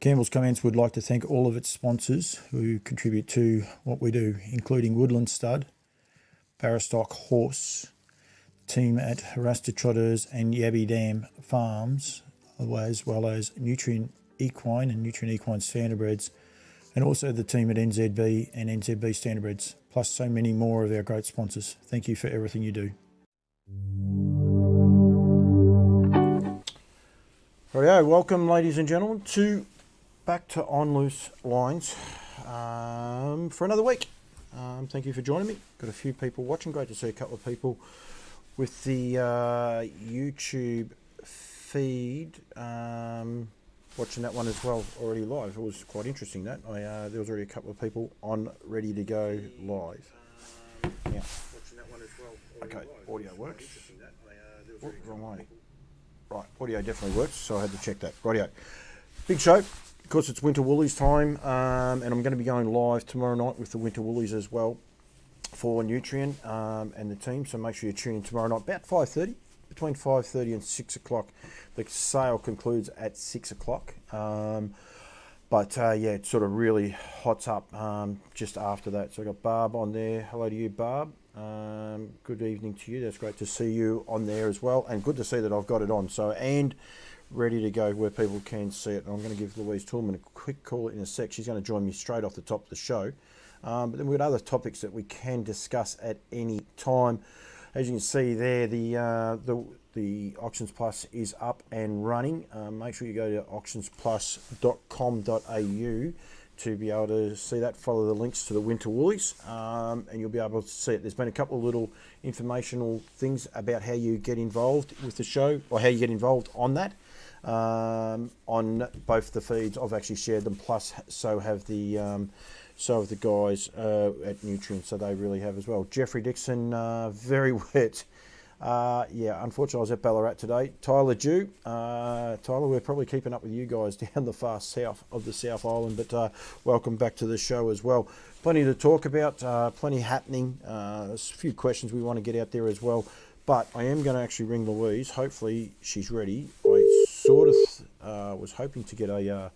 Campbell's Comments would like to thank all of its sponsors who contribute to what we do, including Woodland Stud, Barrastock Horse, team at Harasta Trotters and Yabby Dam Farms, as well as Nutrient Equine and Nutrient Equine Standardbreds, and also the team at NZB and NZB Standardbreds, plus so many more of our great sponsors. Thank you for everything you do. Rightio, welcome ladies and gentlemen to back to On Loose Lines for another week. Thank you for joining me. Got a few people watching. Great to see a couple of people with the YouTube feed watching that one as well already live. It was quite interesting that. There was already a couple of people on ready to go live. Yeah. Okay, audio works. Oh, wrong way. Right, audio definitely works, so I had to check that. Rightio. Big show. Of course, it's Winter Woolies time, and I'm going to be going live tomorrow night with the Winter Woolies as well for Nutrient and the team. So make sure you tune in tomorrow night about 5:30, between 5:30 and 6 o'clock. The sale concludes at 6 o'clock. But yeah, it sort of really hots up just after that. So I got Barb on there. Hello to you, Barb. Good evening to you. That's great to see you on there as well, and good to see that I've got it on. So and ready to go where people can see it. And I'm going to give Louise Toulmin a quick call in a sec. She's going to join me straight off the top of the show. But then we've got other topics that we can discuss at any time. As you can see there, the Auctions Plus is up and running. Make sure you go to auctionsplus.com.au to be able to see that. Follow the links to the Winter Woolies, and you'll be able to see it. There's been a couple of little informational things about how you get involved with the show, or how you get involved on that, on both the feeds. I've actually shared them, plus so have the guys at Nutrient, so they really have as well. Jeffrey Dixon, very wet. Yeah, unfortunately I was at Ballarat today. Tyler Dew. Tyler, we're probably keeping up with you guys down the far south of the South Island, but welcome back to the show as well. Plenty to talk about, plenty happening. There's a few questions we want to get out there as well, but I am going to actually ring Louise. Hopefully she's ready. I sort of was hoping to get a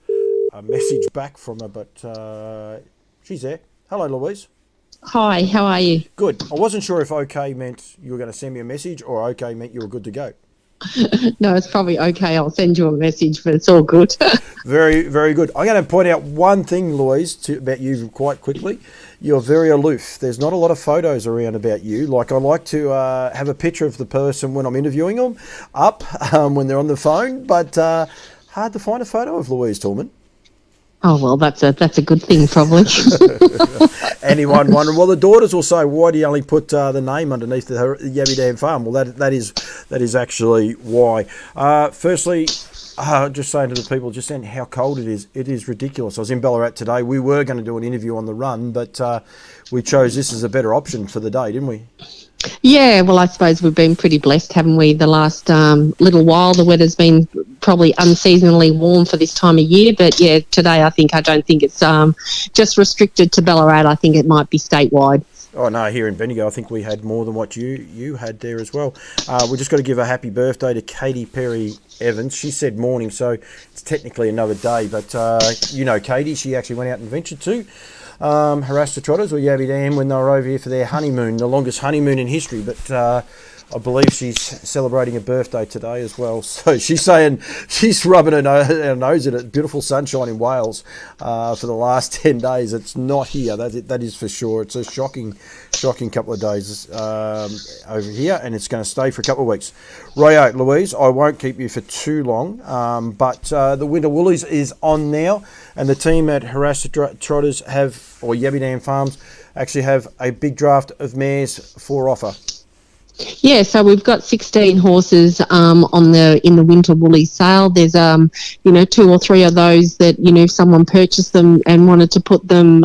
message back from her, but she's there. Hello, Louise. Hi, how are you? Good. I wasn't sure if okay meant you were going to send me a message or okay meant you were good to go. No, it's probably okay. I'll send you a message, but it's all good. Very, very good. I'm going to point out one thing, Louise, about you quite quickly. You're very aloof. There's not a lot of photos around about you. Like, I like to have a picture of the person when I'm interviewing them up when they're on the phone, but hard to find a photo of Louise Toulmin. Oh, well, that's a good thing, probably. Anyone wondering? Well, the daughters will say, why do you only put the name underneath the Yabby Dam Farm? Well, that is actually why. Firstly, just saying to the people, just saying how cold it is. It is ridiculous. I was in Ballarat today. We were going to do an interview on the run, but we chose this as a better option for the day, didn't we? Yeah, well, I suppose we've been pretty blessed, haven't we? The last little while, the weather's been probably unseasonably warm for this time of year. But yeah, today I don't think it's just restricted to Ballarat. I think it might be statewide. Oh no, here in Bendigo, I think we had more than what you had there as well. We just got to give a happy birthday to Katie Perry Evans. She said morning, so it's technically another day. But you know, Katie, she actually went out and ventured to Harasta Trotters or Yabby Dam when they were over here for their honeymoon, the longest honeymoon in history. But I believe she's celebrating a birthday today as well. So she's saying she's rubbing her nose at it. Beautiful sunshine in Wales for the last 10 days. It's not here. That is for sure. It's a shocking couple of days over here, and it's going to stay for a couple of weeks. Rightio, Louise, I won't keep you for too long, but the Winter Woolies is on now, and the team at Harasta Trotters or Yabby Dam Farms actually have a big draft of mares for offer. Yeah, so we've got 16 horses in the Winter Woolies sale. There's 2 or 3 of those that if someone purchased them and wanted to put them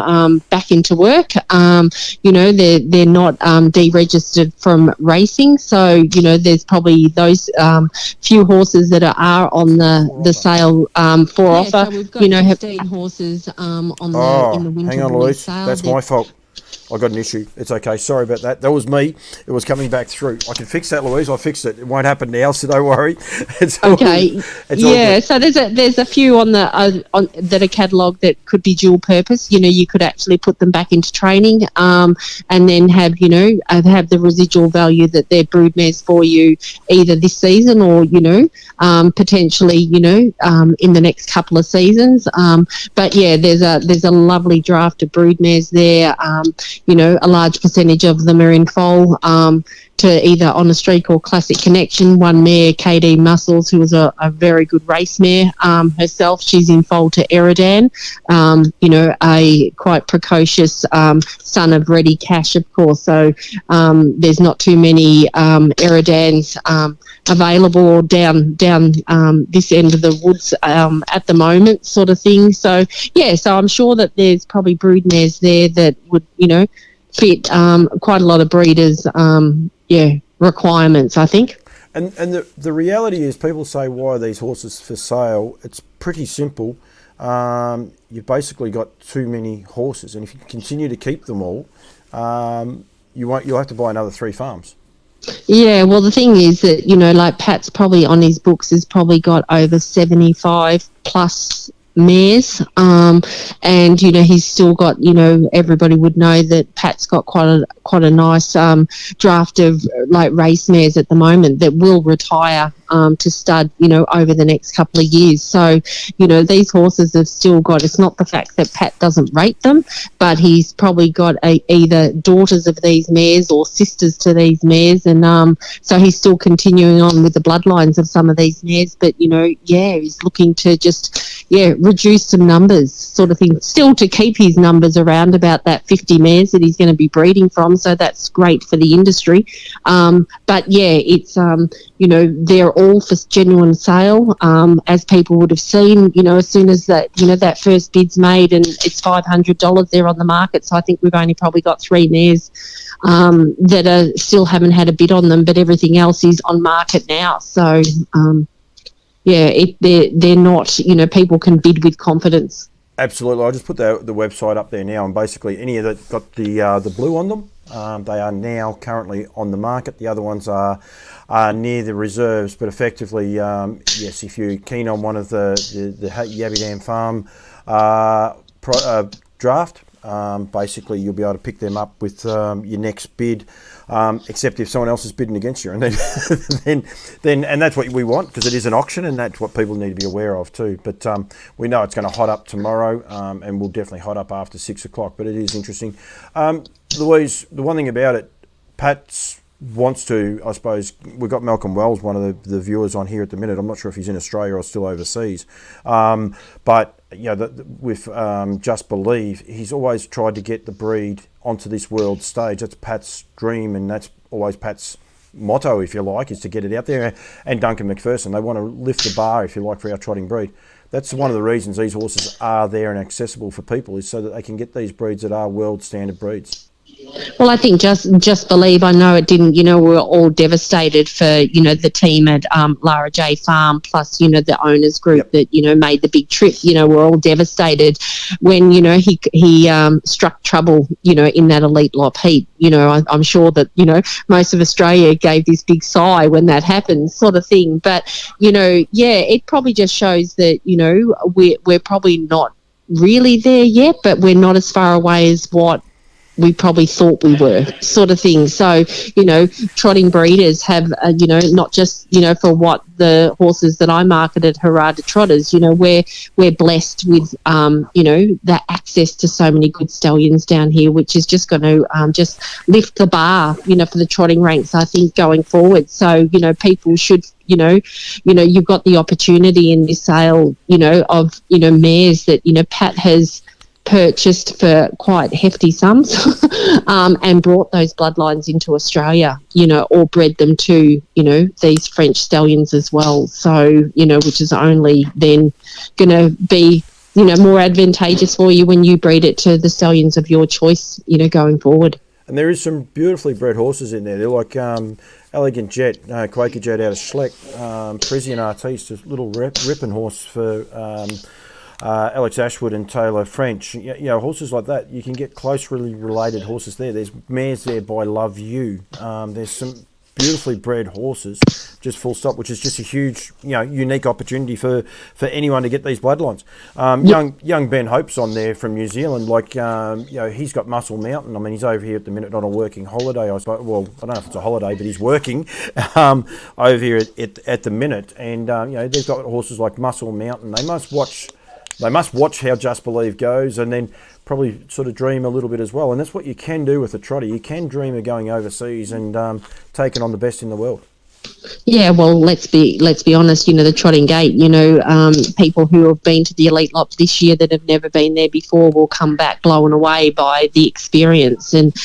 back into work, they're not deregistered from racing. So there's probably those few horses that are on the sale for offer. So we've got 16 horses in the Winter hang on, Woolies Louise. sale. That's my fault. I got an issue. It's okay. Sorry about that. That was me. It was coming back through. I can fix that, Louise. I fixed it. It won't happen now, so don't worry. It's Okay. it's all Yeah. good. So there's a few on the that are catalogued that could be dual purpose. You know, you could actually put them back into training, and then have have the residual value that they're broodmares for you either this season or potentially in the next couple of seasons. But yeah, there's a lovely draft of broodmares there. A large percentage of them are in foal. To either On a Streak or Classic Connection. One mare, KD Muscles, who was a very good race mare herself. She's in foal to Eridan, a quite precocious son of Ready Cash, of course. So there's not too many Eridans available down this end of the woods at the moment, sort of thing. So, yeah, so I'm sure that there's probably broodmares there that would, fit quite a lot of breeders' requirements, I think. And the reality is, people say, why are these horses for sale? It's pretty simple. You've basically got too many horses, and if you continue to keep them all, you'll have to buy another 3 farms. Yeah, well, the thing is that, like Pat's probably on his books has probably got over 75 plus mares, and he's still got, everybody would know that Pat's got quite a nice draft of like race mares at the moment that will retire to stud over the next couple of years. So these horses have still got, it's not the fact that Pat doesn't rate them, but he's probably got either daughters of these mares or sisters to these mares, and so he's still continuing on with the bloodlines of some of these mares, but he's looking to just reduce some numbers, sort of thing, still to keep his numbers around about that 50 mares that he's going to be breeding from. So that's great for the industry. But yeah, it's they're all for genuine sale, as people would have seen. As soon as that first bid's made and it's $500, they're on the market. So I think we've only probably got 3 mares that are still haven't had a bid on them, but everything else is on market now. So they're not, people can bid with confidence. Absolutely. I just put the website up there now, and basically any of that got the blue on them, they are now currently on the market. The other ones are near the reserves, but effectively, yes, if you're keen on one of the Yabby Dam Farm draft, basically you'll be able to pick them up with your next bid. Except if someone else is bidding against you, and then and that's what we want, because it is an auction, and that's what people need to be aware of too. But we know it's going to hot up tomorrow, and will definitely hot up after 6 o'clock. But it is interesting, Louise. The one thing about it, Pat wants to, I suppose, we've got Malcolm Wells, one of the viewers on here at the minute. I'm not sure if he's in Australia or still overseas, but with Just Believe, he's always tried to get the breed onto this world stage. That's Pat's dream, and that's always Pat's motto, if you like, is to get it out there. And Duncan McPherson, they want to lift the bar, if you like, for our trotting breed. That's one of the reasons these horses are there and accessible for people, is so that they can get these breeds that are world standard breeds. Well, I think just believe. I know it didn't. We're all devastated for the team at Lara J Farm, plus the owners group that made the big trip. We're all devastated when he struck trouble in that elite lop heat. I'm sure that most of Australia gave this big sigh when that happened, sort of thing. But it probably just shows that we're probably not really there yet, but we're not as far away as what we probably thought we were, sort of thing. So, trotting breeders have, not just, for what the horses that I marketed, Hurrah to Trotters, we're blessed with, the access to so many good stallions down here, which is just going to just lift the bar, for the trotting ranks, I think, going forward. So, people should, you've got the opportunity in this sale, of, mares that, Pat has purchased for quite hefty sums and brought those bloodlines into Australia, or bred them to, these French stallions as well. So, which is only then going to be, more advantageous for you when you breed it to the stallions of your choice, going forward. And there is some beautifully bred horses in there. They're like Elegant Jet, Quaker Jet out of Schleck, Parisian Artiste, a little ripping horse for Alex Ashwood and Taylor French. Horses like that, you can get closely related horses there. There's mares there by Love You. There's some beautifully bred horses, just full stop, which is just a huge, unique opportunity for anyone to get these bloodlines. Young Ben Hope's on there from New Zealand. He's got Muscle Mountain. I mean, he's over here at the minute on a working holiday, I suppose. Well, I don't know if it's a holiday, but he's working over here at the minute. And, they've got horses like Muscle Mountain. They must watch how Just Believe goes, and then probably sort of dream a little bit as well. And that's what you can do with a trotter. You can dream of going overseas and taking on the best in the world. Yeah, well, let's be honest. The Trotting Gate. People who have been to the Elite Lot this year that have never been there before will come back blown away by the experience. And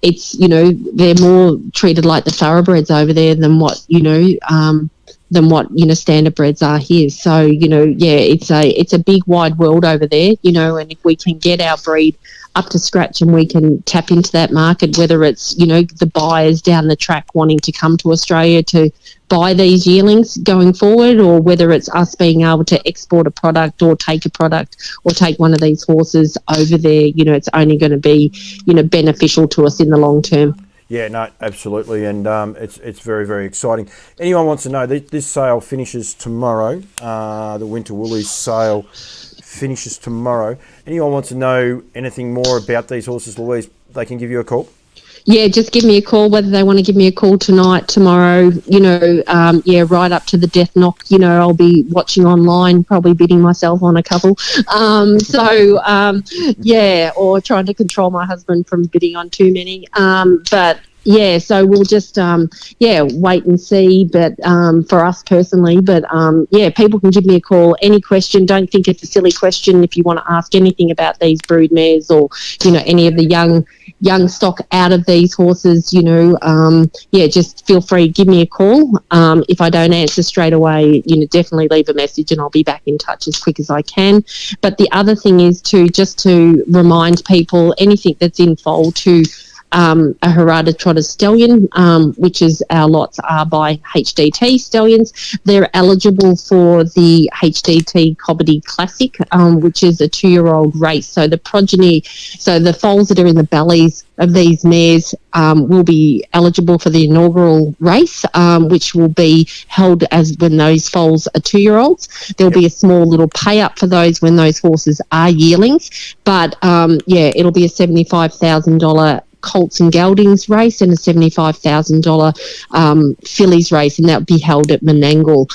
it's they're more treated like the thoroughbreds over there than what standard breds are here. So it's a big wide world over there. And if we can get our breed up to scratch and we can tap into that market, whether it's the buyers down the track wanting to come to Australia to buy these yearlings going forward, or whether it's us being able to export a product or take one of these horses over there, it's only going to be beneficial to us in the long term. Yeah, no, absolutely, and it's very, very exciting. Anyone wants to know, this sale finishes tomorrow. The Winter Woolies sale finishes tomorrow. Anyone wants to know anything more about these horses, Louise, they can give you a call? Yeah, just give me a call, whether they want to give me a call tonight, tomorrow, right up to the death knock. I'll be watching online, probably bidding myself on a couple. Or trying to control my husband from bidding on too many. So we'll just, wait and see. But for us personally, people can give me a call. Any question, don't think it's a silly question. If you want to ask anything about these brood mares or, any of the young stock out of these horses, just feel free to give me a call. If I don't answer straight away, definitely leave a message and I'll be back in touch as quick as I can. But the other thing is to remind people, anything that's in foal to a Harada Trotter stallion, which is our lots are by HDT stallions. They're eligible for the HDT Cobbity Classic, which is a 2-year-old race. So the progeny, the foals that are in the bellies of these mares will be eligible for the inaugural race, which will be held as when those foals are 2-year-olds. There'll be a small little pay up for those when those horses are yearlings. But it'll be a $75,000 Colts and Geldings race and a $75,000 fillies race, and that would be held at Menangle,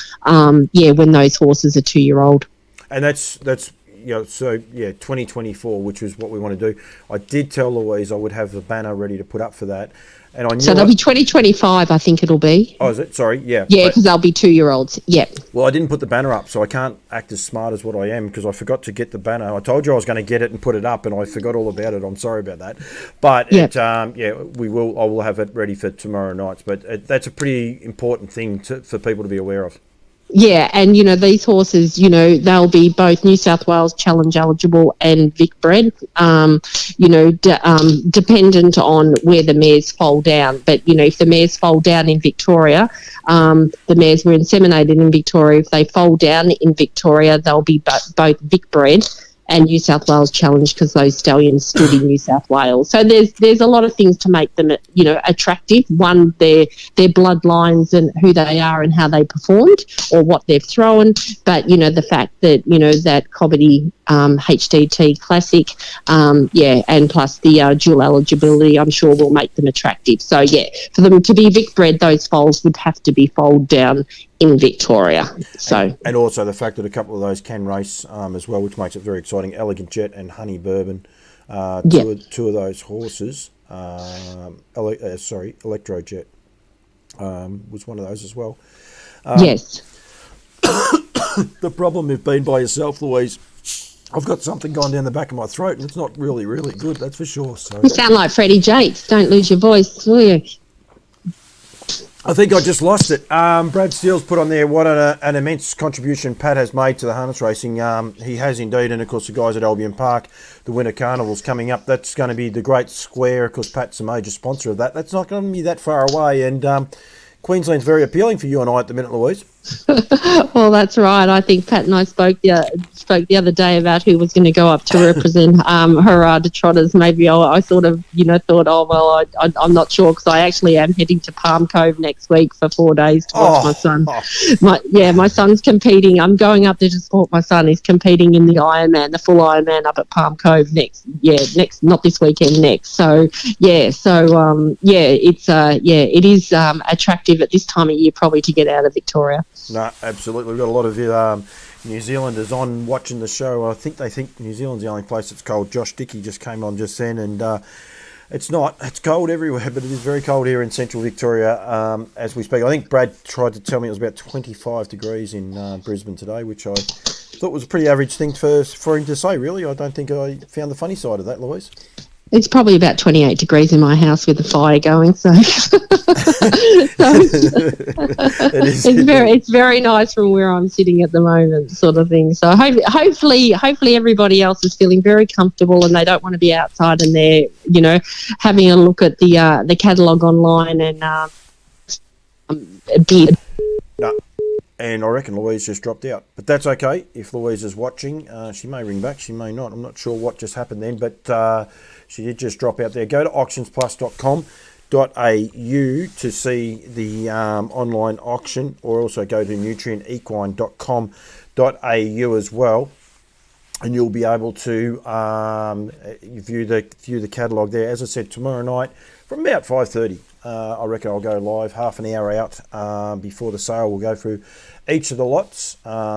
when those horses are 2-year-old. And that's 2024, which is what we want to do. I did tell Louise I would have the banner ready to put up for that. And I knew so that'll be 2025, I think it'll be. Oh, is it? Sorry, yeah. Yeah, because they'll be 2-year-olds, yeah. Well, I didn't put the banner up, so I can't act as smart as what I am because I forgot to get the banner. I told you I was going to get it and put it up, and I forgot all about it. I'm sorry about that. But, I will have it ready for tomorrow night. But that's a pretty important thing for people to be aware of. Yeah, and, these horses, they'll be both New South Wales Challenge eligible and Vic bred, dependent on where the mares foal down. But, if the mares foal down in Victoria, the mares were inseminated in Victoria. If they foal down in Victoria, they'll be both Vic bred and New South Wales Challenge because those stallions stood in New South Wales. So there's a lot of things to make them, attractive. One, their bloodlines and who they are and how they performed or what they've thrown. But, the fact that, that Cobbity HDT Classic, and plus the dual eligibility, I'm sure will make them attractive. So, for them to be Vic bred, those foals would have to be foaled down in Victoria. So and also the fact that a couple of those can race as well, which makes it very exciting. Elegant Jet and Honey Bourbon, two of those horses. Electro Jet was one of those as well. Yes. The problem with being by yourself, Louise, I've got something going down the back of my throat, and it's not really, really good. That's for sure. So you sound like Freddie Jakes. Don't lose your voice, will you? I think I just lost it. Brad Steele's put on there what an immense contribution Pat has made to the harness racing. He has indeed, and of course the guys at Albion Park, the Winter Carnival's coming up. That's going to be the Great Square. Of course, Pat's a major sponsor of that. That's not going to be that far away, and Queensland's very appealing for you and I at the minute, Louise. Well, that's right. I think Pat and I spoke the other day about who was going to go up to represent Harada Trotters. Maybe I sort of, thought, oh, well, I'm not sure because I actually am heading to Palm Cove next week for 4 days to watch my son. My son's competing. I'm going up there to support my son. He's competing in the Ironman, the full Ironman up at Palm Cove next, not this weekend, next. So, it is attractive at this time of year probably to get out of Victoria. No, absolutely. We've got a lot of New Zealanders on watching the show. I think they think New Zealand's the only place it's cold. Josh Dickey just came on just then, and it's not. It's cold everywhere, but it is very cold here in central Victoria as we speak. I think Brad tried to tell me it was about 25 degrees in Brisbane today, which I thought was a pretty average thing for him to say, really. I don't think I found the funny side of that, Louise. It's probably about 28 degrees in my house with the fire going, so, it's very nice from where I'm sitting at the moment, sort of thing. So hopefully everybody else is feeling very comfortable and they don't want to be outside and they're, having a look at the catalogue online and bid. No. And I reckon Louise just dropped out. But that's okay. If Louise is watching, she may ring back, she may not. I'm not sure what just happened then, but she did just drop out there. Go to auctionsplus.com.au to see the online auction, or also go to nutrienequine.com.au as well. And you'll be able to view the catalogue there. As I said, tomorrow night from about 5:30, I reckon I'll go live half an hour out before the sale. We'll go through each of the lots,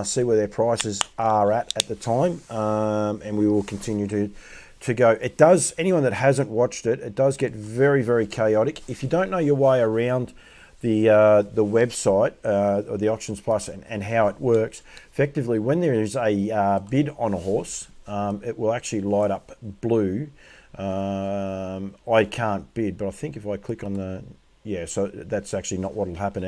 see where their prices are at the time, and we will continue to go. It does, anyone that hasn't watched it, it does get very, very chaotic. If you don't know your way around the website or the Auctions Plus and how it works, effectively when there is a bid on a horse, it will actually light up blue. I can't bid, but I think if I click on so that's actually not what will happen.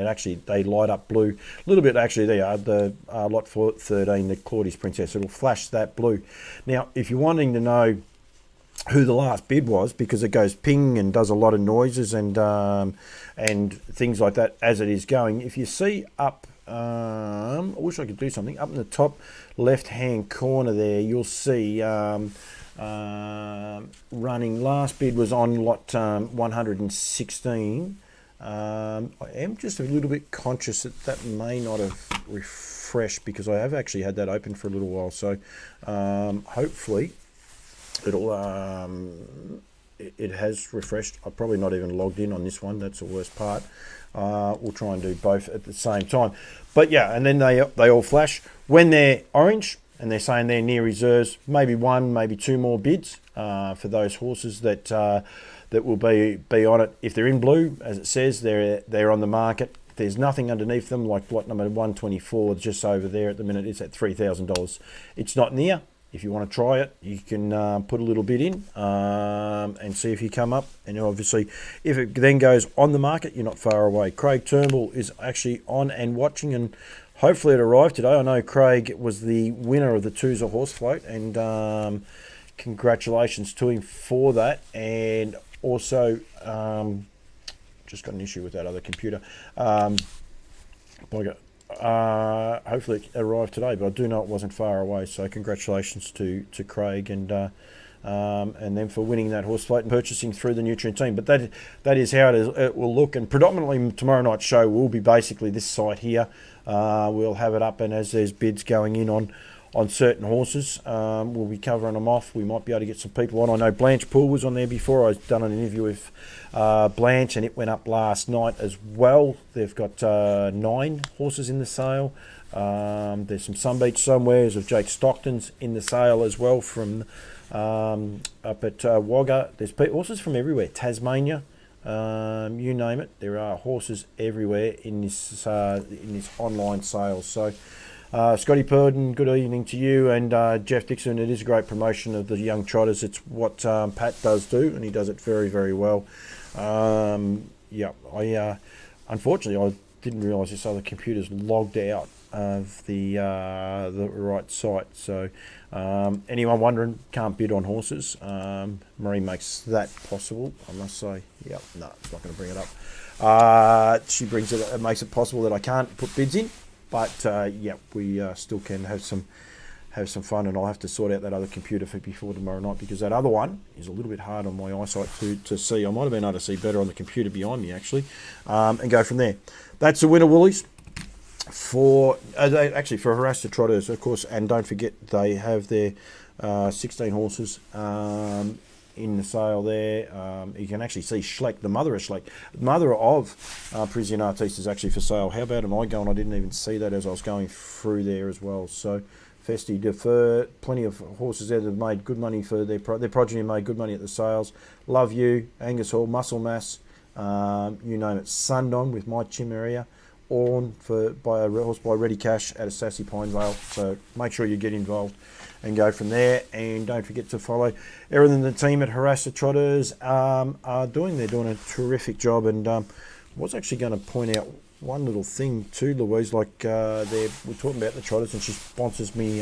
They light up blue a little bit. Actually, the lot 13, the Claudius Princess, it'll flash that blue. Now, if you're wanting to know who the last bid was, because it goes ping and does a lot of noises and things like that as it is going, if you see up, I wish I could do something, up in the top left hand corner there, you'll see running, last bid was on lot 116. I am just a little bit conscious that may not have refreshed, because I have actually had that open for a little while, so hopefully it'll it has refreshed. I'm probably not even logged in on this one. That's the worst part. We'll try and do both at the same time. But yeah, and then they all flash when they're orange and they're saying they're near reserves. Maybe one, maybe two more bids for those horses that will be on it. If they're in blue, as it says, they're on the market. There's nothing underneath them, like lot number 124, just over there at the minute. It's at $3,000. It's not near. If you want to try it, you can put a little bit in and see if you come up. And obviously, if it then goes on the market, you're not far away. Craig Turnbull is actually on and watching, and hopefully it arrived today. I know Craig was the winner of the Tooza horse float, and congratulations to him for that. And also, just got an issue with that other computer. Hopefully it arrived today, but I do know it wasn't far away, so congratulations to Craig and then for winning that horse float and purchasing through the Nutrient team. But that is how it will look, and predominantly tomorrow night's show will be basically this site here. We'll have it up, and as there's bids going in on certain horses, we'll be covering them off. We might be able to get some people on. I know Blanche Poole was on there before. I've done an interview with Blanche, and it went up last night as well. They've got 9 horses in the sale. There's some Sunbeach Somewheres of Jake Stockton's in the sale as well from up at Wagga. There's horses from everywhere, Tasmania, you name it. There are horses everywhere in this online sale. So Scotty Purden, good evening to you, and Jeff Dixon. It is a great promotion of the young trotters. It's what Pat does do, and he does it very, very well. Unfortunately I didn't realise this other computer's logged out of the right site. So anyone wondering, can't bid on horses. Marie makes that possible, I must say. Yep, no, it's not going to bring it up. She brings it. It makes it possible that I can't put bids in. But yeah, we still can have some fun, and I'll have to sort out that other computer for before tomorrow night, because that other one is a little bit hard on my eyesight to see. I might have been able to see better on the computer behind me actually, and go from there. That's the Winter Woolies for for Harasta Trotters, of course, and don't forget they have their 16 horses in the sale there. You can actually see Schleck, the mother of Schleck, mother of Parisian Artiste, is actually for sale. How about am I going? I didn't even see that as I was going through there as well. So Festi Defer, plenty of horses there that have made good money for their progeny, made good money at the sales. Love You, Angus Hall, Muscle Mass, you name it. Sundon with My Chimeria, Orn by a horse by Ready Cash out of Sassy Pine Vale. So make sure you get involved and go from there. And don't forget to follow everything the team at Harassa Trotters are doing. They're doing a terrific job. And I was actually going to point out one little thing too, Louise, like we're talking about the Trotters, and she sponsors me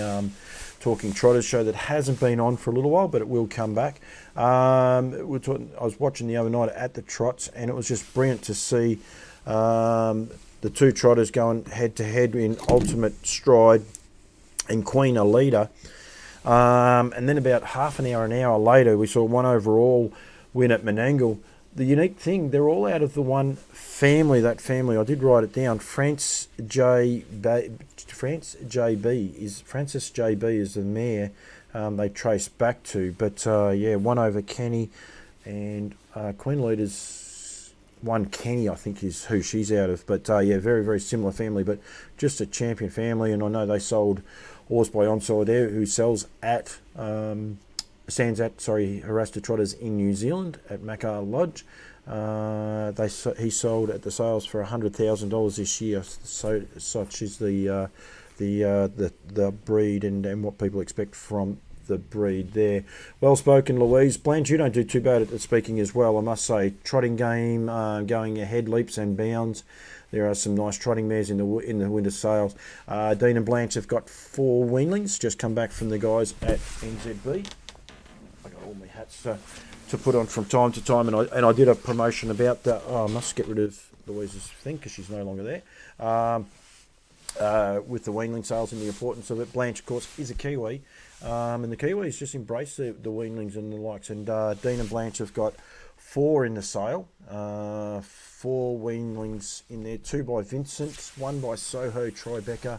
Talking Trotters show that hasn't been on for a little while, but it will come back. I was watching the other night at the Trots, and it was just brilliant to see the two Trotters going head to head in Ultimate Stride and Queen a leader. And then about half an hour later, we saw one overall win at Menangle. The unique thing, they're all out of the one family. That family, I did write it down. Francis JB is the mare they trace back to. But yeah, one over Kenny, and Queen Leader's one Kenny, I think, is who she's out of. But yeah, very, very similar family, but just a champion family. And I know they sold horse by On Solidaire, who sells at Harasta Trotters in New Zealand at Macquarie Lodge. He sold at the sales for $100,000 this year. So such is the breed and what people expect from the breed there. Well spoken, Louise. Blanche, you don't do too bad at the speaking as well, I must say. Trotting game, going ahead leaps and bounds. There are some nice trotting mares in the winter sales. Dean and Blanche have got 4 weanlings, just come back from the guys at NZB. I got all my hats to put on from time to time, and I did a promotion about that. I must get rid of Louise's thing because she's no longer there. With the weanling sales and the importance of it. Blanche, of course, is a Kiwi, and the Kiwis just embrace the weanlings and the likes. And Dean and Blanche have got 4 in the sale. 4 weanlings in there, 2 by Vincent, 1 by Soho Tribeca,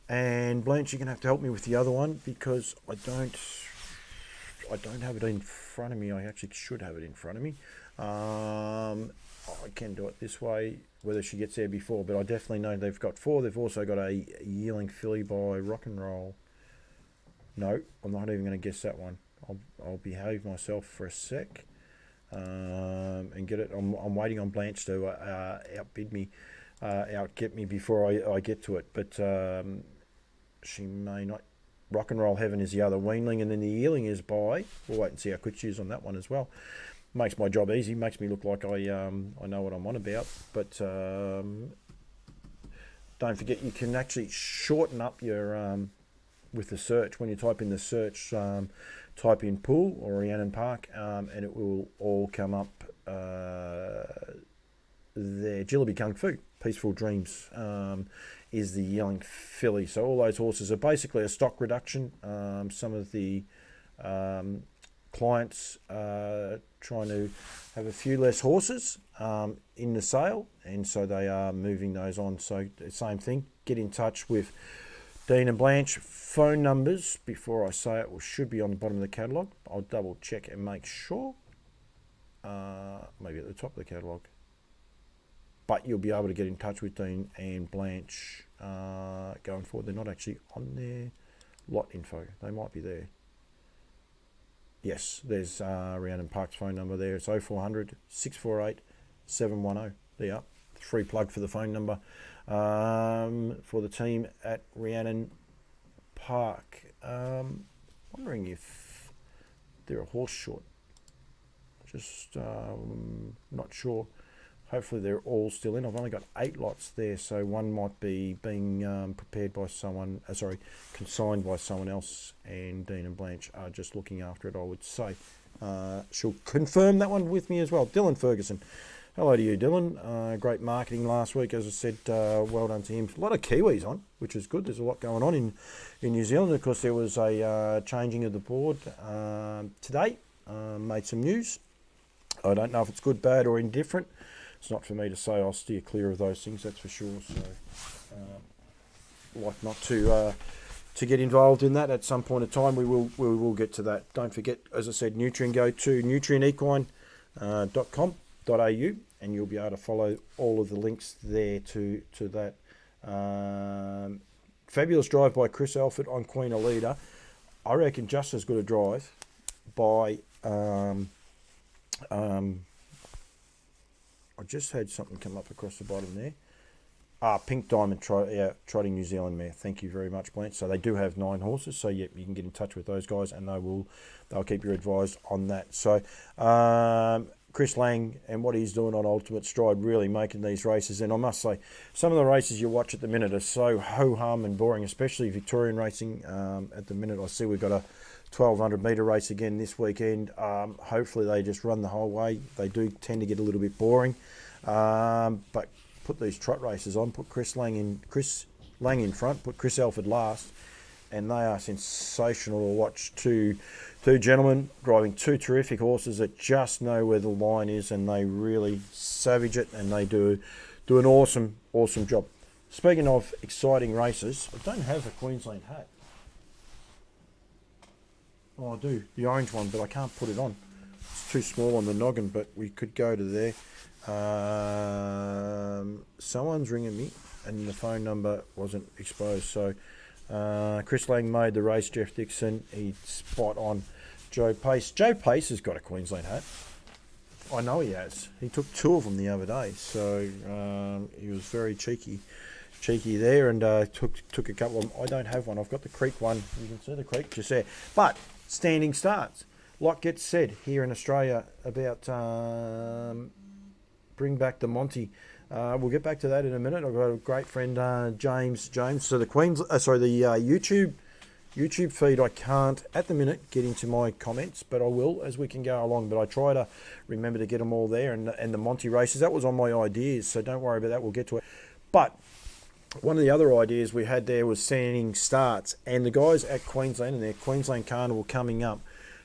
and Blanche, you're gonna have to help me with the other one because I don't have it in front of me. I actually should have it in front of me. I can do it this way, whether she gets there before, but I definitely know they've got 4. They've also got a yearling filly by Rock and Roll. No, I'm not even going to guess that one. I'll behave myself for a sec and get it. I'm waiting on Blanche to outbid me, outget me before I get to it, but she may not. Rock and Roll Heaven is the other weanling, and then the yearling is by. We'll wait and see how quick she is on that one as well. Makes my job easy. Makes me look like I know what I'm on about. But don't forget, you can actually shorten up your with the search. When you type in the search, type in Pool or Rhiannon Park, and it will all come up there. Jillaby Kung Fu, Peaceful Dreams, is the yearling filly. So all those horses are basically a stock reduction. Some of the clients trying to have a few less horses in the sale, and so they are moving those on. So same thing, get in touch with Dean and Blanche. Phone numbers, before I say it, should be on the bottom of the catalogue. I'll double check and make sure. Maybe at the top of the catalogue. But you'll be able to get in touch with Dean and Blanche going forward. They're not actually on their lot info. They might be there. Yes, there's Rhiannon Park's phone number there. It's 0400 648 710. There you are. Free plug for the phone number for the team at Rhiannon Park. Wondering if they're a horse short. Just not sure. Hopefully they're all still in. I've only got 8 lots there, so one might be being prepared by someone, consigned by someone else, and Dean and Blanche are just looking after it, I would say. She'll confirm that one with me as well. Dylan Ferguson, Hello to you, Dylan. Great marketing last week, as I said. Well done to him. A lot of Kiwis on, which is good. There's a lot going on in New Zealand. Of course, there was a changing of the board today. Made some news. I don't know if it's good, bad, or indifferent. It's not for me to say. I'll steer clear of those things, that's for sure. So, like not to get involved in that at some point in time. We will get to that. Don't forget, as I said, Nutrien. Go to nutrienequine.com.au and you'll be able to follow all of the links there to that. Fabulous drive by Chris Alford on Queen Alida. I reckon just as good a drive by I just had something come up across the bottom there. Pink Diamond Trotting New Zealand mare. Thank you very much, Blanche. So they do have 9 horses. So yeah, you can get in touch with those guys, and they'll keep you advised on that. So Chris Lang and what he's doing on Ultimate Stride, really making these races. And I must say, some of the races you watch at the minute are so ho-hum and boring, especially Victorian racing. At the minute, I see we've got a 1200 metre race again this weekend. Hopefully they just run the whole way. They do tend to get a little bit boring, but put these trot races on, put Chris Lang in front, put Chris Alford last, and they are sensational to watch. Two gentlemen driving 2 terrific horses that just know where the line is, and they really savage it, and they do an awesome job. Speaking of exciting races, I don't have a Queensland hat. Oh, I do, the orange one, but I can't put it on. It's too small on the noggin, but we could go to there. Someone's ringing me and the phone number wasn't exposed. So Chris Lang made the race. Jeff Dixon, he's spot on. Joe Pace has got a Queensland hat. I know he has. He took 2 of them the other day, so he was very cheeky there, and took a couple of them. I don't have one. I've got the Creek one. You can see the Creek just there. But standing starts. Like gets said here in Australia about bring back the Monty. We'll get back to that in a minute. I've got a great friend, James. So the YouTube feed, I can't at the minute get into my comments, but I will as we can go along. But I try to remember to get them all there, and the Monty races. That was on my ideas, so don't worry about that. We'll get to it. But one of the other ideas we had there was standing starts, and the guys at Queensland and their Queensland Carnival coming up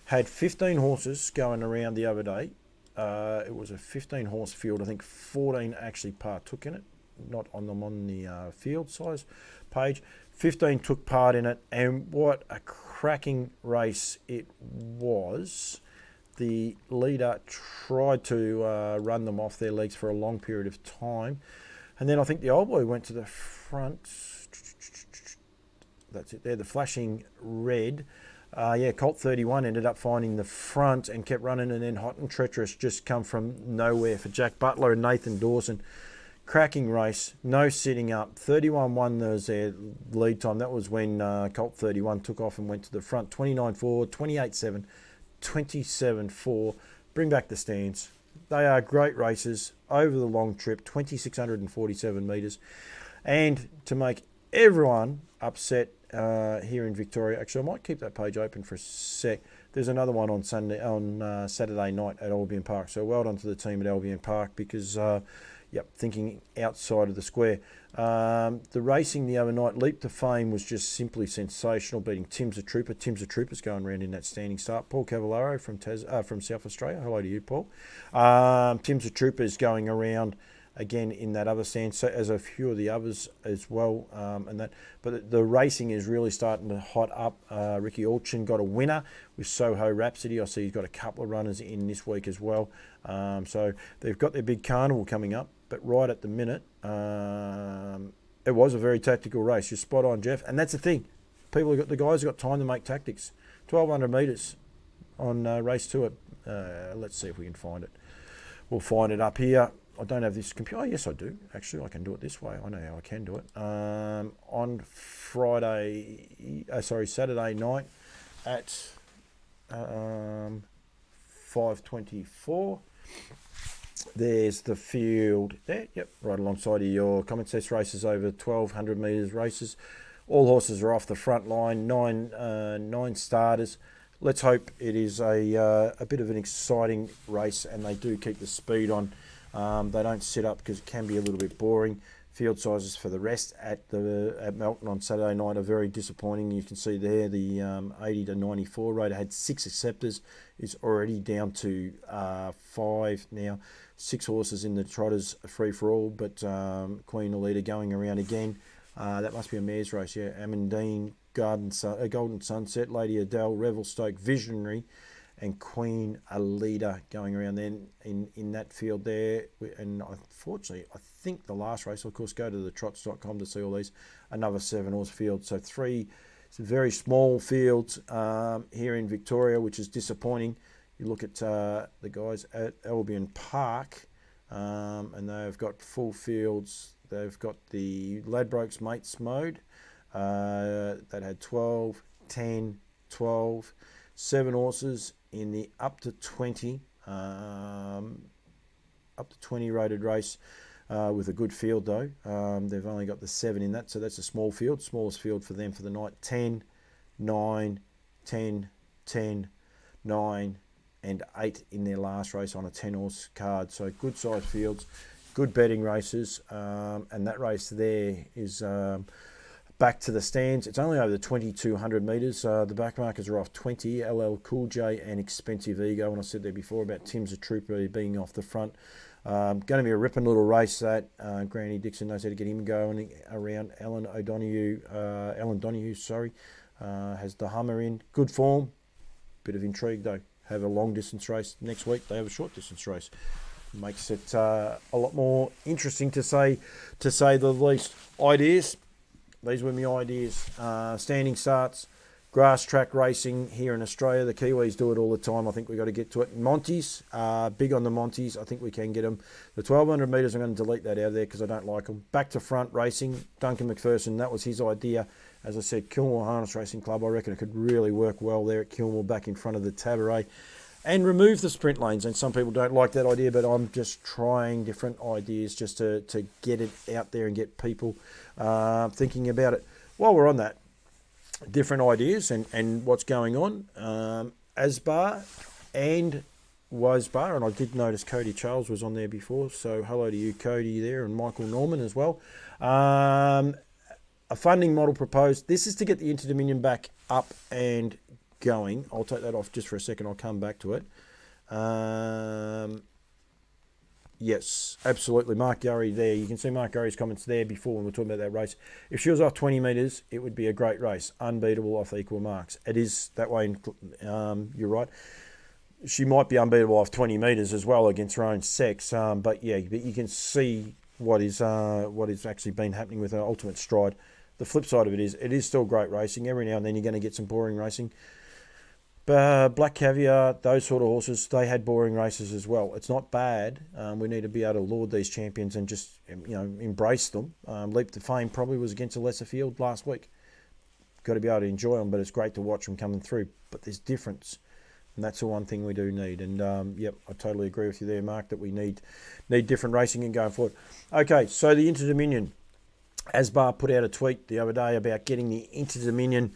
had 15 horses going around the other day. It was a 15 horse field. I think 14 actually partook in it, not on the field size page. 15 took part in it, and what a cracking race it was. The leader tried to run them off their legs for a long period of time, and then I think the old boy went to the front. That's it there, the flashing red. Colt 31 ended up finding the front and kept running, and then Hot and Treacherous just come from nowhere for Jack Butler and Nathan Dawson. Cracking race, no sitting up. 31 won their lead time. That was when Colt 31 took off and went to the front. 29-4, 28-7, 27-4. Bring back the stands. They are great races over the long trip, 2,647 metres. And to make everyone upset here in Victoria, actually I might keep that page open for a sec. There's another one on Saturday night at Albion Park. So well done to the team at Albion Park, because thinking outside of the square. The racing the other night, Leap to Fame, was just simply sensational, beating Tim's a Trooper. Tim's a Trooper's going around in that standing start. Paul Cavallaro from South Australia. Hello to you, Paul. Tim's a Trooper's going around again in that other stand, so as a few of the others as well, but the racing is really starting to hot up. Ricky Orchin got a winner with Soho Rhapsody. I see he's got a couple of runners in this week as well. So they've got their big carnival coming up, but right at the minute, it was a very tactical race. You're spot on, Jeff, and that's the thing. The guys have got time to make tactics. 1,200 metres on race 2. Let's see if we can find it. We'll find it up here. I don't have this computer. Oh, yes, I do. Actually, I can do it this way. I know how I can do it. On Saturday night at 5:24. There's the field there. Yep, right alongside of your common sense races over 1,200 metres races. All horses are off the front line. Nine starters. Let's hope it is a bit of an exciting race, and they do keep the speed on. They don't sit up because it can be a little bit boring. Field sizes for the rest at Melton on Saturday night are very disappointing. You can see there the 80 to 94 rate had 6 acceptors. Is already down to 5 now. 6 horses in the trotters free for all, but Queen Alita going around again. That must be a mare's race, yeah. Amandine, Golden Sunset, Lady Adele, Revelstoke, Visionary, and Queen Alita going around then in that field there. And unfortunately, I think the last race, of course, go to the trots.com to see all these, another 7-horse field. So 3 very small fields here in Victoria, which is disappointing. You look at the guys at Albion Park, and they've got full fields. They've got the Ladbrokes Mates mode that had 12, 10, 12, 7 horses in the up to 20 rated race with a good field though. They've only got the 7 in that, so that's a small field, smallest field for them for the night. 10, 9, 10, 10, 9 and 8 in their last race on a 10-horse card. So good sized fields, good betting races, and that race there is back to the stands. It's only over the 2,200 metres. The back markers are off 20, LL Cool J and Expensive Ego. And I said there before about Tim's a Trooper being off the front. Going to be a ripping little race that Granny Dixon knows how to get him going around. Ellen Donahue, has the Hummer in. Good form. Bit of intrigue though. Have a long distance race. Next week they have a short distance race. Makes it a lot more interesting to say the least. Ideas. These were my ideas. Standing starts, grass track racing here in Australia. The Kiwis do it all the time. I think we've got to get to it. Monties, big on the Monties. I think we can get them. The 1,200 metres, I'm going to delete that out of there because I don't like them. Back to front racing. Duncan McPherson, that was his idea. As I said, Kilmore Harness Racing Club, I reckon it could really work well there at Kilmore back in front of the Tabaret. And remove the sprint lanes. And some people don't like that idea, but I'm just trying different ideas just to get it out there and get people thinking about it. While we're on that, different ideas and what's going on. Asbar and Wasbar, and I did notice Cody Charles was on there before, so hello to you, Cody, there, and Michael Norman as well. A funding model proposed. This is to get the Interdominion back up and going. I'll take that off just for a second. I'll come back to it. Yes, absolutely. Mark Gurry there. You can see Mark Gurry's comments there before when we were talking about that race. If she was off 20 metres, it would be a great race. Unbeatable off equal marks. It is that way. You're right. She might be unbeatable off 20 metres as well against her own sex. But you can see what is actually been happening with her Ultimate Stride. The flip side of it is still great racing. Every now and then you're going to get some boring racing. Black Caviar, those sort of horses, they had boring races as well. It's not bad. We need to be able to laud these champions and just embrace them. Leap to Fame probably was against a lesser field last week. Got to be able to enjoy them, but it's great to watch them coming through. But there's difference, and that's the one thing we do need. And I totally agree with you there, Mark, that we need different racing and going forward. Okay, so the Interdominion. Asbar put out a tweet the other day about getting the Interdominion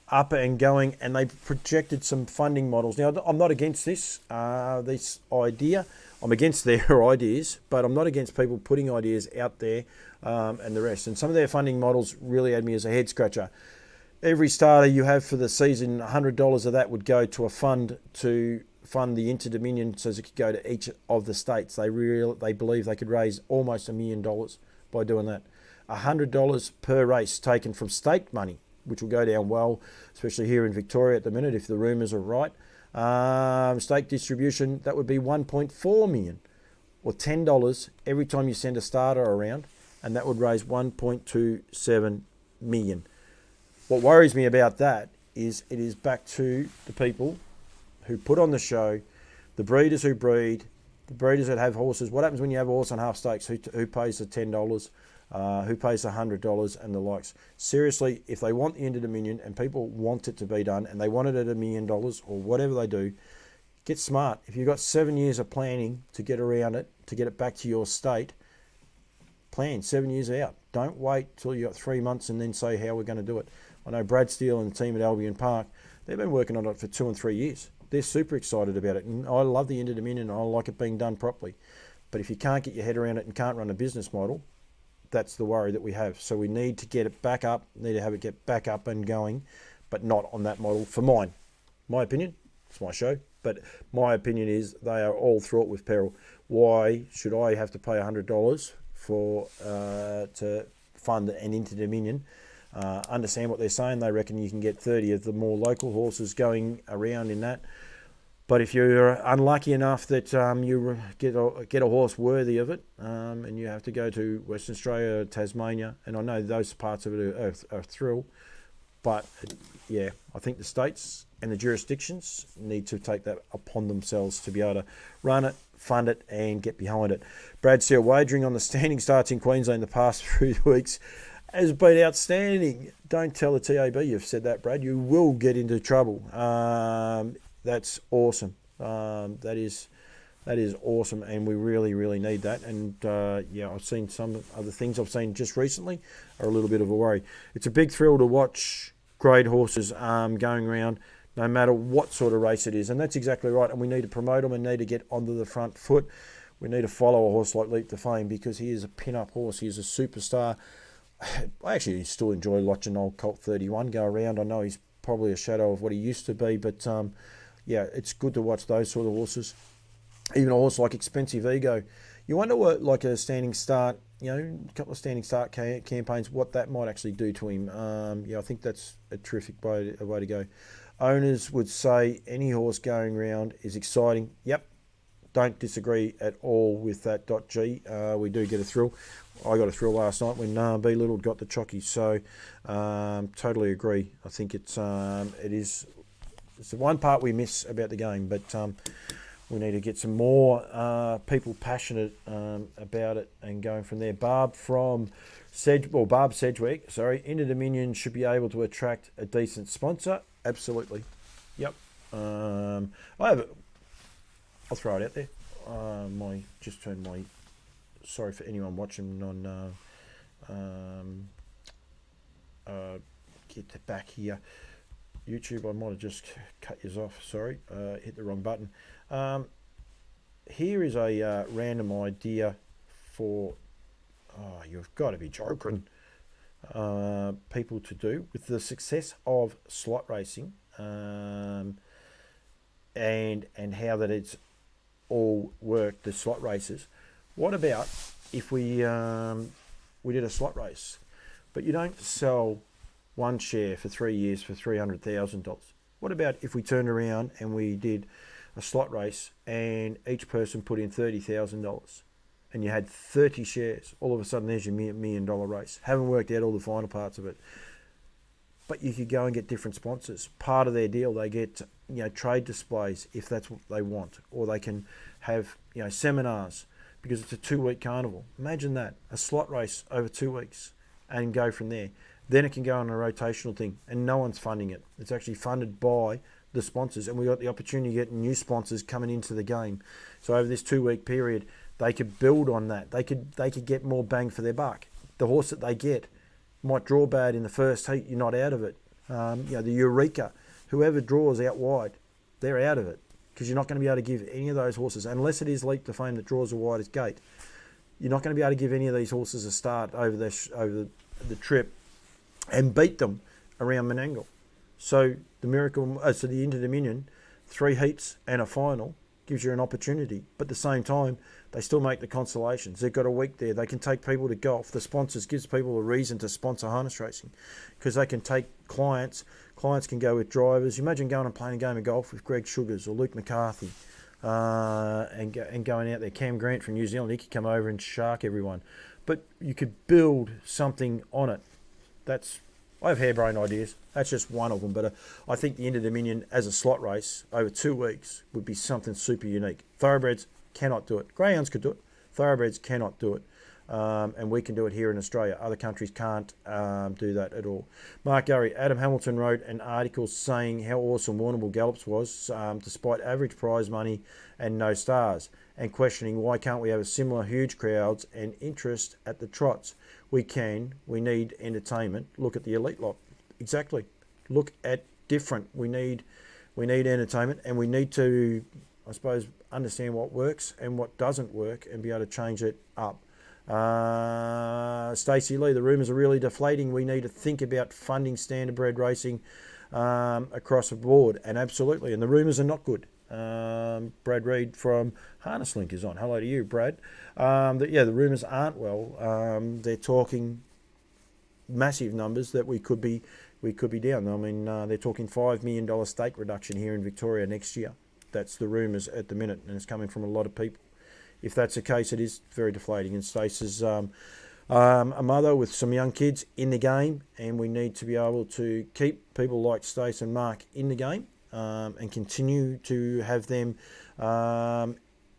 up and going, and they projected some funding models. Now, I'm not against this idea. I'm against their ideas, but I'm not against people putting ideas out there and the rest. And some of their funding models really had me as a head scratcher. Every starter you have for the season, $100 of that would go to a fund to fund the Interdominion, so it could go to each of the states. They believe they could raise almost $1 million by doing that. $100 per race taken from state money, which will go down well, especially here in Victoria at the minute, if the rumours are right. Stake distribution, that would be $1.4 million, or $10 every time you send a starter around, and that would raise $1.27 million. What worries me about that is it is back to the people who put on the show, the breeders who breed, the breeders that have horses. What happens when you have a horse on half stakes? Who pays the $10? Who pays $100 and the likes? Seriously, if they want the Interdominion and people want it to be done and they want it at $1 million or whatever they do, get smart. If you've got 7 years of planning to get around it, to get it back to your state, plan 7 years out. Don't wait till you've got 3 months and then say how we're going to do it. I know Brad Steele and the team at Albion Park, they've been working on it for 2 and 3 years. They're super excited about it. And I love the Interdominion and I like it being done properly. But if you can't get your head around it and can't run a business model, that's the worry that we have. So we need to get it back up, need to have it get back up and going, but not on that model for my opinion. It's my show, but my opinion is they are all fraught with peril. Why should I have to pay $100 for to fund an Inter-Dominion? Understand what they're saying. They reckon you can get 30 of the more local horses going around in that. But if you're unlucky enough that you get a horse worthy of it, and you have to go to Western Australia, Tasmania, and I know those parts of it are a thrill, but yeah, I think the states and the jurisdictions need to take that upon themselves to be able to run it, fund it, and get behind it. Brad Seal wagering on the standing starts in Queensland the past 3 weeks has been outstanding. Don't tell the TAB you've said that, Brad. You will get into trouble. That's awesome. That is awesome, and we really need that. And yeah, I've seen some other things I've seen just recently are a little bit of a worry. It's a big thrill to watch grade horses going around, no matter what sort of race it is, and that's exactly right. And we need to promote them and need to get onto the front foot. We need to follow a horse like Leap to Fame because he is a pin-up horse. He is a superstar. I actually still enjoy watching old Colt 31 go around. I know he's probably a shadow of what he used to be, but yeah, it's good to watch those sort of horses. Even a horse like Expensive Ego. You wonder what, like a standing start, a couple of standing start campaigns, what that might actually do to him. Yeah, I think that's a terrific way to go. Owners would say any horse going around is exciting. Yep, don't disagree at all with that. G. We do get a thrill. I got a thrill last night when B Little got the chockies. So totally agree. I think it's the one part we miss about the game, but we need to get some more people passionate about it and going from there. Barb Sedgwick, Inter-Dominion should be able to attract a decent sponsor. Absolutely. Yep. I'll throw it out there. Sorry for anyone watching on get back here. YouTube, I might have just cut you off. Sorry, hit the wrong button. Here is a random idea for, you've got to be joking, people to do with the success of slot racing and how that it's all worked, the slot races. What about if we did a slot race, but you don't sell one share for 3 years for $300,000? What about if we turned around and we did a slot race and each person put in $30,000 and you had 30 shares? All of a sudden there's your $1 million race. Haven't worked out all the final parts of it, but you could go and get different sponsors. Part of their deal, they get trade displays if that's what they want, or they can have seminars because it's a 2-week carnival. Imagine that, a slot race over 2 weeks, and go from there. Then it can go on a rotational thing, and no one's funding it. It's actually funded by the sponsors, and we got the opportunity to get new sponsors coming into the game. So over this 2-week period, they could build on that. They could get more bang for their buck. The horse that they get might draw bad in the first heat. You're not out of it. The Eureka, whoever draws out wide, they're out of it, because you're not going to be able to give any of those horses, unless it is Leap to Fame that draws the widest gate. You're not going to be able to give any of these horses a start over the trip and beat them around Menangle. So the Inter-Dominion, 3 heats and a final gives you an opportunity. But at the same time, they still make the consolations. They've got a week there. They can take people to golf. The sponsors gives people a reason to sponsor harness racing, because they can take clients. Clients can go with drivers. Imagine going and playing a game of golf with Greg Sugars or Luke McCarthy and going out there. Cam Grant from New Zealand, he could come over and shark everyone. But you could build something on it. I have harebrained ideas. That's just one of them. But I think the Inter-Dominion as a slot race over 2 weeks would be something super unique. Thoroughbreds cannot do it. Greyhounds could do it. Thoroughbreds cannot do it. And we can do it here in Australia. Other countries can't do that at all. Mark Gurry, Adam Hamilton wrote an article saying how awesome Warrnambool Gallops was, despite average prize money and no stars, and questioning why can't we have a similar huge crowds and interest at the trots. We need entertainment. Look at the elite lot. Exactly. Look at different. We need entertainment, and we need to I suppose, understand what works and what doesn't work and be able to change it up. Stacey Lee, the rumours are really deflating. We need to think about funding standardbred racing across the board. And absolutely, and the rumours are not good. Brad Reed from Harness Link is on. Hello to you, Brad. The rumours aren't well. They're talking massive numbers that we could be down. I mean, they're talking $5 million stake reduction here in Victoria next year. That's the rumours at the minute, and it's coming from a lot of people. If that's the case, it is very deflating. And Stacey's a mother with some young kids in the game, and we need to be able to keep people like Stace and Mark in the game and continue to have them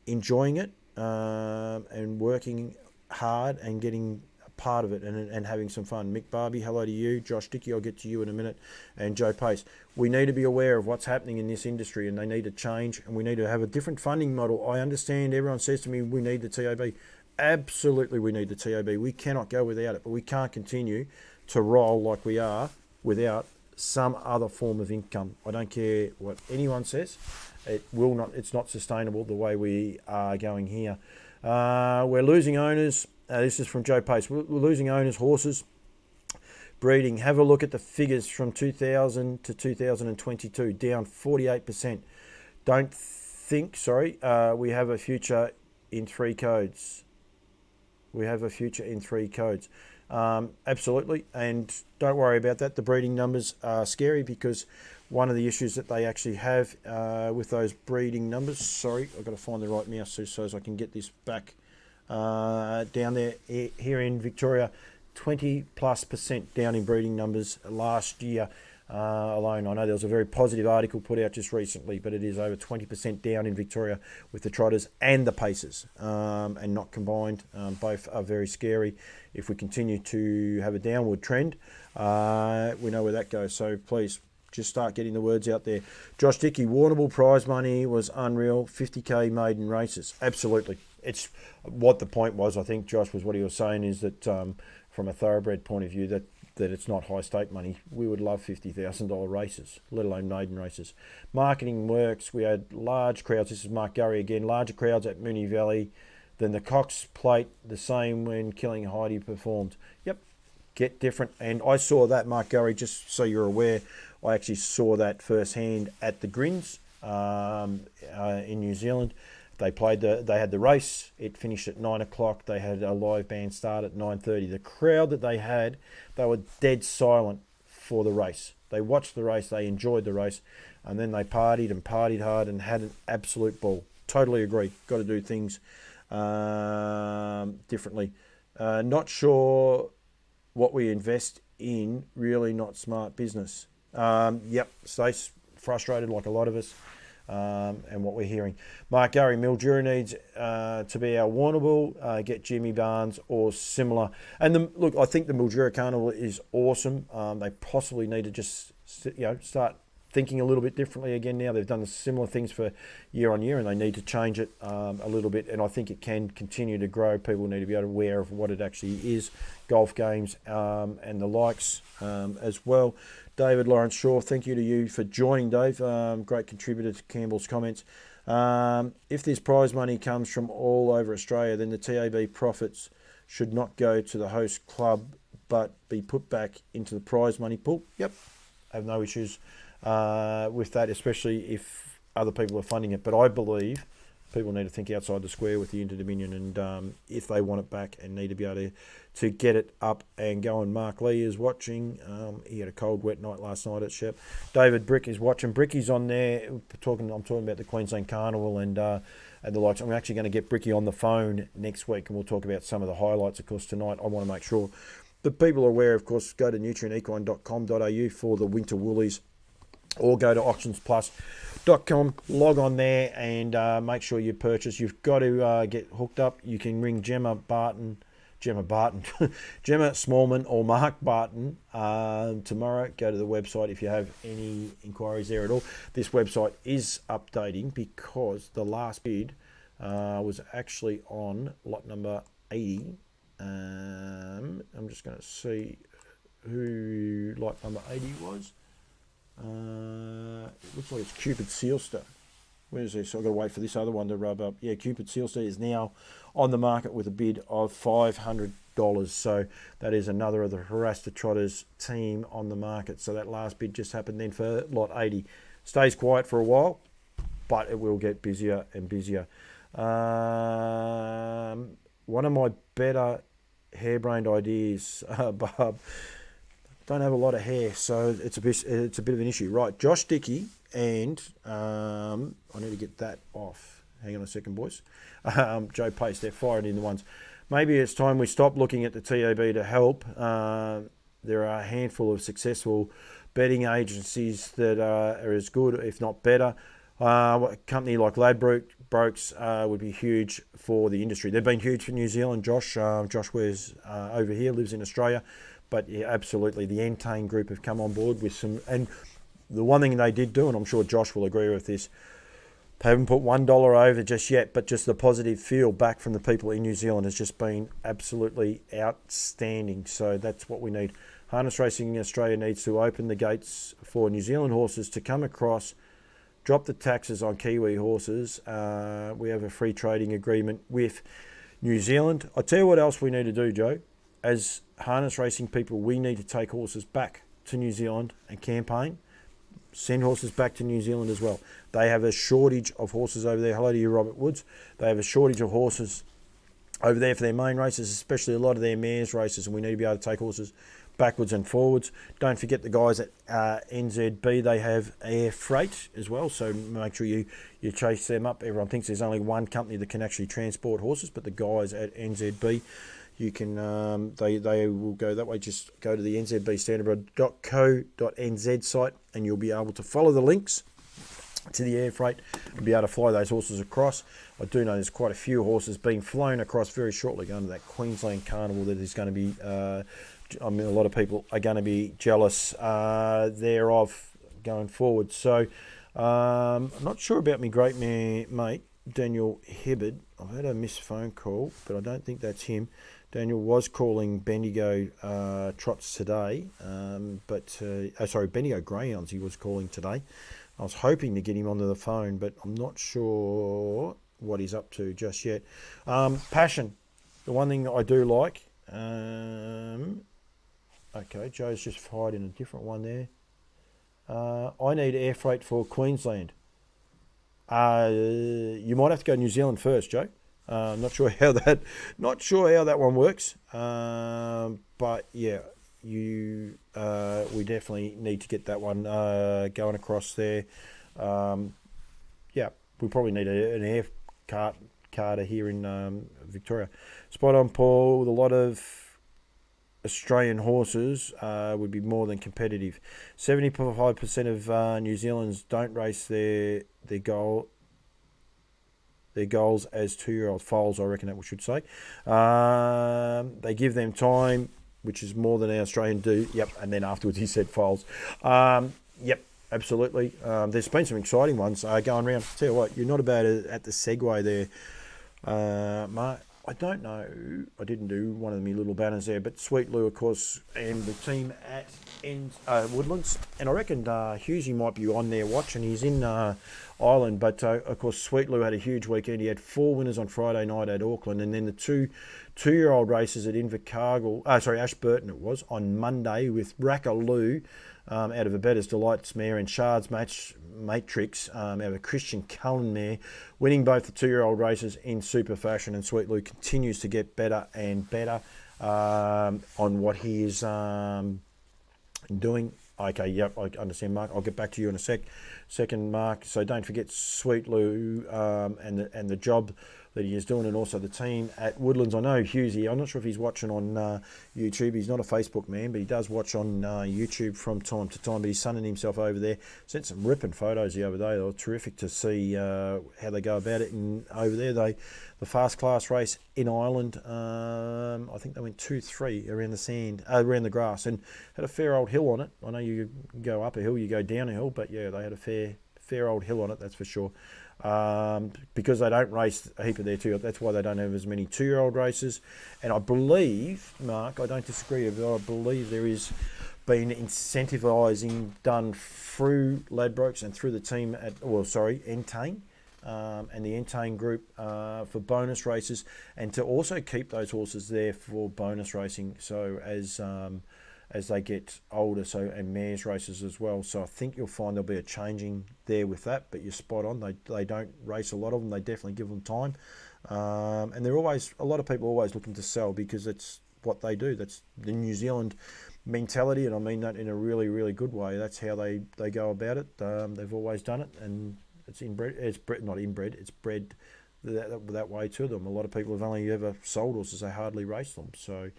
enjoying it and working hard and getting part of it and having some fun. Mick Barbie, hello to you. Josh Dickey, I'll get to you in a minute. And Joe Pace. We need to be aware of what's happening in this industry, and they need to change, and we need to have a different funding model. I understand everyone says to me, we need the TAB. Absolutely, we need the TAB. We cannot go without it, but we can't continue to roll like we are without some other form of income. I don't care what anyone says. It's not sustainable the way we are going here. We're losing owners. This is from Joe Pace. We're losing owners, horses, breeding. Have a look at the figures from 2000 to 2022, down 48%. We have a future in 3 codes. Absolutely, and don't worry about that. The breeding numbers are scary because one of the issues that they actually have with those breeding numbers, sorry, I've got to find the right mouse so as I can get this back down there here in Victoria, 20+% down in breeding numbers last year alone. I know there was a very positive article put out just recently, but it is over 20% down in Victoria with the trotters and the pacers, and not combined. Both are very scary. If we continue to have a downward trend, we know where that goes. So please, just start getting the words out there. Josh Dickey, Warrnambool prize money was unreal. 50k maiden races. Absolutely. It's what the point was, I think, Josh, was what he was saying is that from a thoroughbred point of view, that it's not high stake money. We would love $50,000 races, let alone maiden races. Marketing works. We had large crowds. This is Mark Gurry again. Larger crowds at Moonee Valley than the Cox Plate. The same when Killing Heidi performed. Yep. Get different. And I saw that, Mark Gurry, just so you're aware, I actually saw that firsthand at the Grins in New Zealand. They had the race. It finished at 9 o'clock. They had a live band start at 9:30. The crowd that they had, they were dead silent for the race. They watched the race. They enjoyed the race, and then they partied hard and had an absolute ball. Totally agree. Got to do things differently. Not sure what we invest in. Really not smart business. Yep, Stace, frustrated like a lot of us. And what we're hearing. Mark Gurry, Mildura needs to be our Warrnambool, get Jimmy Barnes or similar. And look, I think the Mildura Carnival is awesome. They possibly need to just start thinking a little bit differently again now. They've done similar things for year on year, and they need to change it a little bit. And I think it can continue to grow. People need to be aware of what it actually is. Golf games and the likes as well. David Lawrence Shaw, thank you to you for joining, Dave. Great contributor to Campbell's comments. If this prize money comes from all over Australia, then the TAB profits should not go to the host club, but be put back into the prize money pool. Yep, I have no issues with that, especially if other people are funding it. But I believe people need to think outside the square with the Inter-Dominion, and if they want it back and need to be able to get it up and going. Mark Lee is watching. He had a cold, wet night last night at Shep. David Brick is watching. Bricky's on there. I'm talking about the Queensland Carnival and the likes. I'm actually going to get Bricky on the phone next week, and we'll talk about some of the highlights. Of course, tonight I want to make sure that people are aware. Of course, go to nutrienequine.com.au for the Winter Woolies, or go to auctionsplus.com, log on there and make sure you purchase. You've got to get hooked up. You can ring Gemma Smallman or Mark Barton tomorrow. Go to the website if you have any inquiries there at all. This website is updating because the last bid was actually on lot number 80. I'm just going to see who lot number 80 was. It looks like it's Cupid Sealster. Where's this? I've got to wait for this other one to rub up. Yeah, Cupid Seal Seed is now on the market with a bid of $500. So that is another of the Harasta Trotters team on the market. So that last bid just happened then for lot 80. Stays quiet for a while, but it will get busier and busier. One of my better harebrained ideas, Barb, don't have a lot of hair, so it's a bit of an issue. Right, Josh Dickey, and I need to get that off. Hang on a second, boys. Joe Pace, they're firing in the ones. Maybe it's time we stop looking at the TAB to help. There are a handful of successful betting agencies that are as good, if not better. A company like Ladbrokes would be huge for the industry. They've been huge for New Zealand. Josh wears over here, lives in Australia. But yeah, absolutely, the Entain group have come on board with some... And the one thing they did do, and I'm sure Josh will agree with this, they haven't put $1 over just yet, but just the positive feel back from the people in New Zealand has just been absolutely outstanding. So that's what we need. Harness Racing in Australia needs to open the gates for New Zealand horses to come across, drop the taxes on Kiwi horses. We have a free trading agreement with New Zealand. I'll tell you what else we need to do, Joe. As harness racing people, we need to take horses back to New Zealand and campaign. Send horses back to New Zealand as well. They have a shortage of horses over there. Hello to you, Robert Woods. They have a shortage of horses over there for their main races, especially a lot of their mares races, and we need to be able to take horses backwards and forwards. Don't forget the guys at NZB, they have air freight as well, so make sure you chase them up. Everyone thinks there's only one company that can actually transport horses, but the guys at NZB, you can they will go that way. Just go to the nzbstandard.co.nz site and you'll be able to follow the links to the air freight and be able to fly those horses across. I do know there's quite a few horses being flown across very shortly going to that Queensland Carnival that is going to be, a lot of people are going to be jealous thereof going forward. So I'm not sure about my great mate, Daniel Hibbard. I've had a missed phone call, but I don't think that's him. Daniel was calling Bendigo trots today, Bendigo Greyhounds he was calling today. I was hoping to get him onto the phone, but I'm not sure what he's up to just yet. Passion, the one thing that I do like. Okay, Joe's just fired in a different one there. I need air freight for Queensland. You might have to go New Zealand first, Joe. Not sure how that one works. But yeah, we definitely need to get that one going across there. Yeah, we probably need an air carter here in Victoria. Spot on, Paul. With a lot of Australian horses would be more than competitive. 75% of New Zealanders don't race their goals as 2-year-old foals, I reckon that we should say. They give them time, which is more than our Australian do. Yep, and then afterwards he said foals. Yep, absolutely. There's been some exciting ones going around. Tell you what, you're not about at the segue there, Mark. I don't know. I didn't do one of my little banners there, but Sweet Lou, of course, and the team at Woodlands. And I reckon Hughesy might be on there watching. He's in Ireland, but of course, Sweet Lou had a huge weekend. He had 4 winners on Friday night at Auckland, and then the two-year-old races at Ashburton it was, on Monday with Rackaloo out of a Better's Delight's mare and Shard's Matrix out of a Christian Cullen mare, winning both the 2-year-old races in super fashion. And Sweet Lou continues to get better and better on what he is doing. Okay, yep, I understand, Mark. I'll get back to you in a second, Mark. So don't forget Sweet Lou and the job that he is doing, and also the team at Woodlands. I know Hughesy, I'm not sure if he's watching on YouTube. He's not a Facebook man, but he does watch on YouTube from time to time. But he's sunning himself over there. Sent some ripping photos the other day. They were terrific to see how they go about it. And over there, the fast class race in Ireland, I think they went 2-3 around the sand, around the grass, and had a fair old hill on it. I know you go up a hill, you go down a hill, but yeah, they had a fair old hill on it, that's for sure. Because they don't race a heap of their 2-year-old, that's why they don't have as many 2-year-old races. And I believe, Mark, I don't disagree, but I believe there is been incentivising done through Ladbrokes and through the team at, Entain, and the Entain group for bonus races, and to also keep those horses there for bonus racing. So as they get older, and mares races as well. So I think you'll find there'll be a changing there with that. But you're spot on. They don't race a lot of them. They definitely give them time, and they're always, a lot of people are always looking to sell because it's what they do. That's the New Zealand mentality, and I mean that in a really, really good way. That's how they go about it. They've always done it, and it's inbred. It's bred, not inbred. It's bred that way to them. A lot of people have only ever sold horses; they hardly race them. So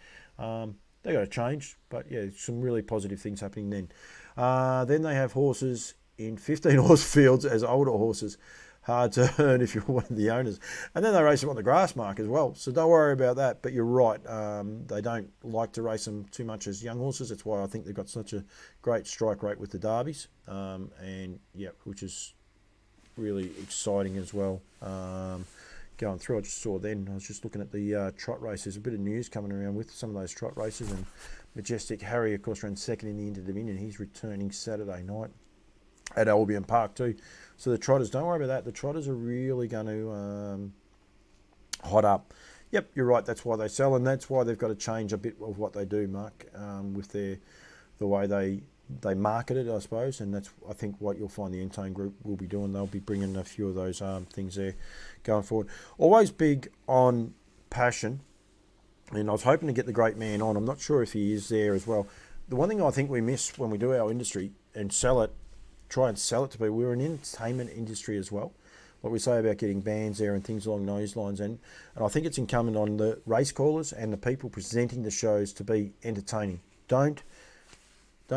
they got to change. But yeah, some really positive things happening then. Then they have horses in 15 horse fields as older horses. Hard to earn if you're one of the owners. And then they race them on the grass mark as well. So don't worry about that. But you're right. They don't like to race them too much as young horses. That's why I think they've got such a great strike rate with the derbies. And yeah, which is really exciting as well. Going through, I just saw then, I was just looking at the trot race. There's a bit of news coming around with some of those trot races. And Majestic Harry, of course, ran second in the Inter Dominion. He's returning Saturday night at Albion Park too. So the trotters, don't worry about that. The trotters are really going to hot up. Yep, you're right. That's why they sell, and that's why they've got to change a bit of what they do, Mark, with the way they market it, I suppose. And that's, I think, what you'll find the Entain group will be doing. They'll be bringing a few of those things there going forward. Always big on passion, and I was hoping to get the great man on. I'm not sure if he is there as well. The one thing I think we miss when we do our industry and try and sell it to people, we're an entertainment industry as well. What we say about getting bands there and things along those lines, and I think it's incumbent on the race callers and the people presenting the shows to be entertaining. Don't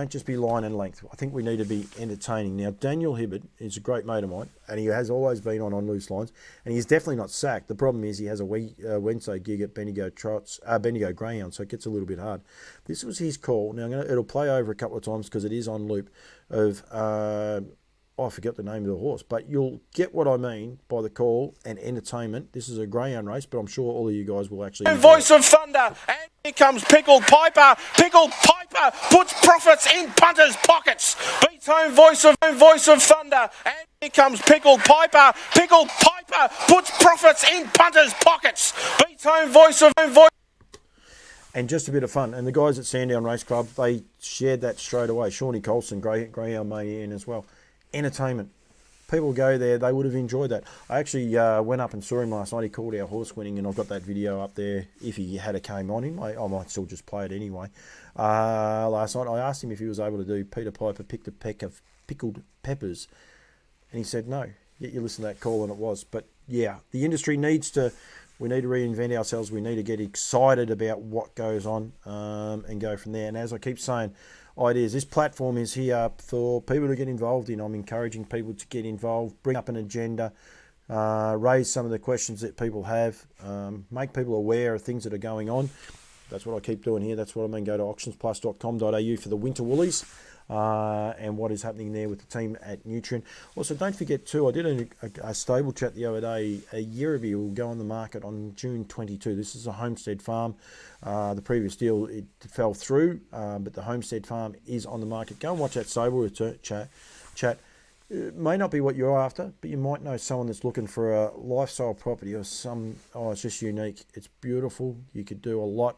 just be line and length. I think we need to be entertaining. Now, Daniel Hibbert is a great mate of mine, and he has always been on Loose Lines, and he's definitely not sacked. The problem is he has a Wednesday gig at Bendigo Greyhound, so it gets a little bit hard. This was his call. Now, it'll play over a couple of times because it is on loop of, I forget the name of the horse, but you'll get what I mean by the call and entertainment. This is a greyhound race, but I'm sure all of you guys will actually... Voice of Thunder, and here comes Pickled Piper. Pickled Piper puts profits in punters' pockets. Beats home Voice of Thunder, and here comes Pickled Piper. Pickled Piper puts profits in punters' pockets. Beats home Voice. And just a bit of fun. And the guys at Sandown Race Club, they shared that straight away. Shawnee Colson, Greyhound Mayan as well. Entertainment. People go there, they would have enjoyed that. I actually went up and saw him last night. He called our horse winning, and I've got that video up there. If he had a came on him, I might still just play it anyway. Last night, I asked him if he was able to do Peter Piper picked a peck of pickled peppers, and he said no. Yet you listen to that call, and it was. But yeah, the industry we need to reinvent ourselves. We need to get excited about what goes on and go from there. And as I keep saying, ideas. This platform is here for people to get involved in. I'm encouraging people to get involved, bring up an agenda, raise some of the questions that people have, make people aware of things that are going on. That's what I keep doing here. That's what I mean. Go to auctionsplus.com.au for the Winter Woolies and what is happening there with the team at Nutrien. Also, don't forget too, I did a stable chat the other day. A Yabby will go on the market on June 22. This is a homestead farm. The previous deal, it fell through, but the homestead farm is on the market. Go and watch that stable chat. It may not be what you're after, but you might know someone that's looking for a lifestyle property or it's just unique. It's beautiful. You could do a lot.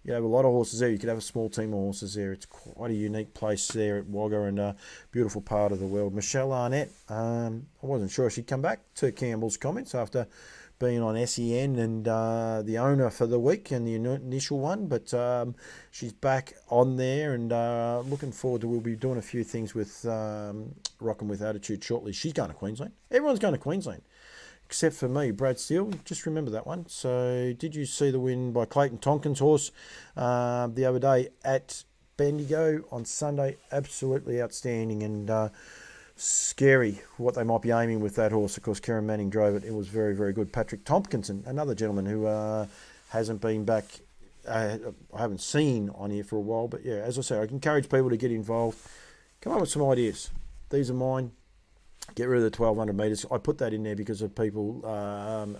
You have a lot of horses there. You could have a small team of horses there. It's quite a unique place there at Wagga, and a beautiful part of the world. Michelle Arnett, I wasn't sure she'd come back to Campbell's comments after being on SEN and the owner for the week and the initial one, but she's back on there, and looking forward to, we'll be doing a few things with Rockin' With Attitude shortly. She's going to Queensland. Everyone's going to Queensland. Except for me, Brad Steele. Just remember that one. So, did you see the win by Clayton Tonkin's horse the other day at Bendigo on Sunday? Absolutely outstanding and scary what they might be aiming with that horse. Of course, Kieran Manning drove it. It was very, very good. Patrick Tompkinson, another gentleman who hasn't been back, I haven't seen on here for a while. But yeah, as I say, I encourage people to get involved. Come up with some ideas. These are mine. Get rid of the 1,200 metres. I put that in there because of people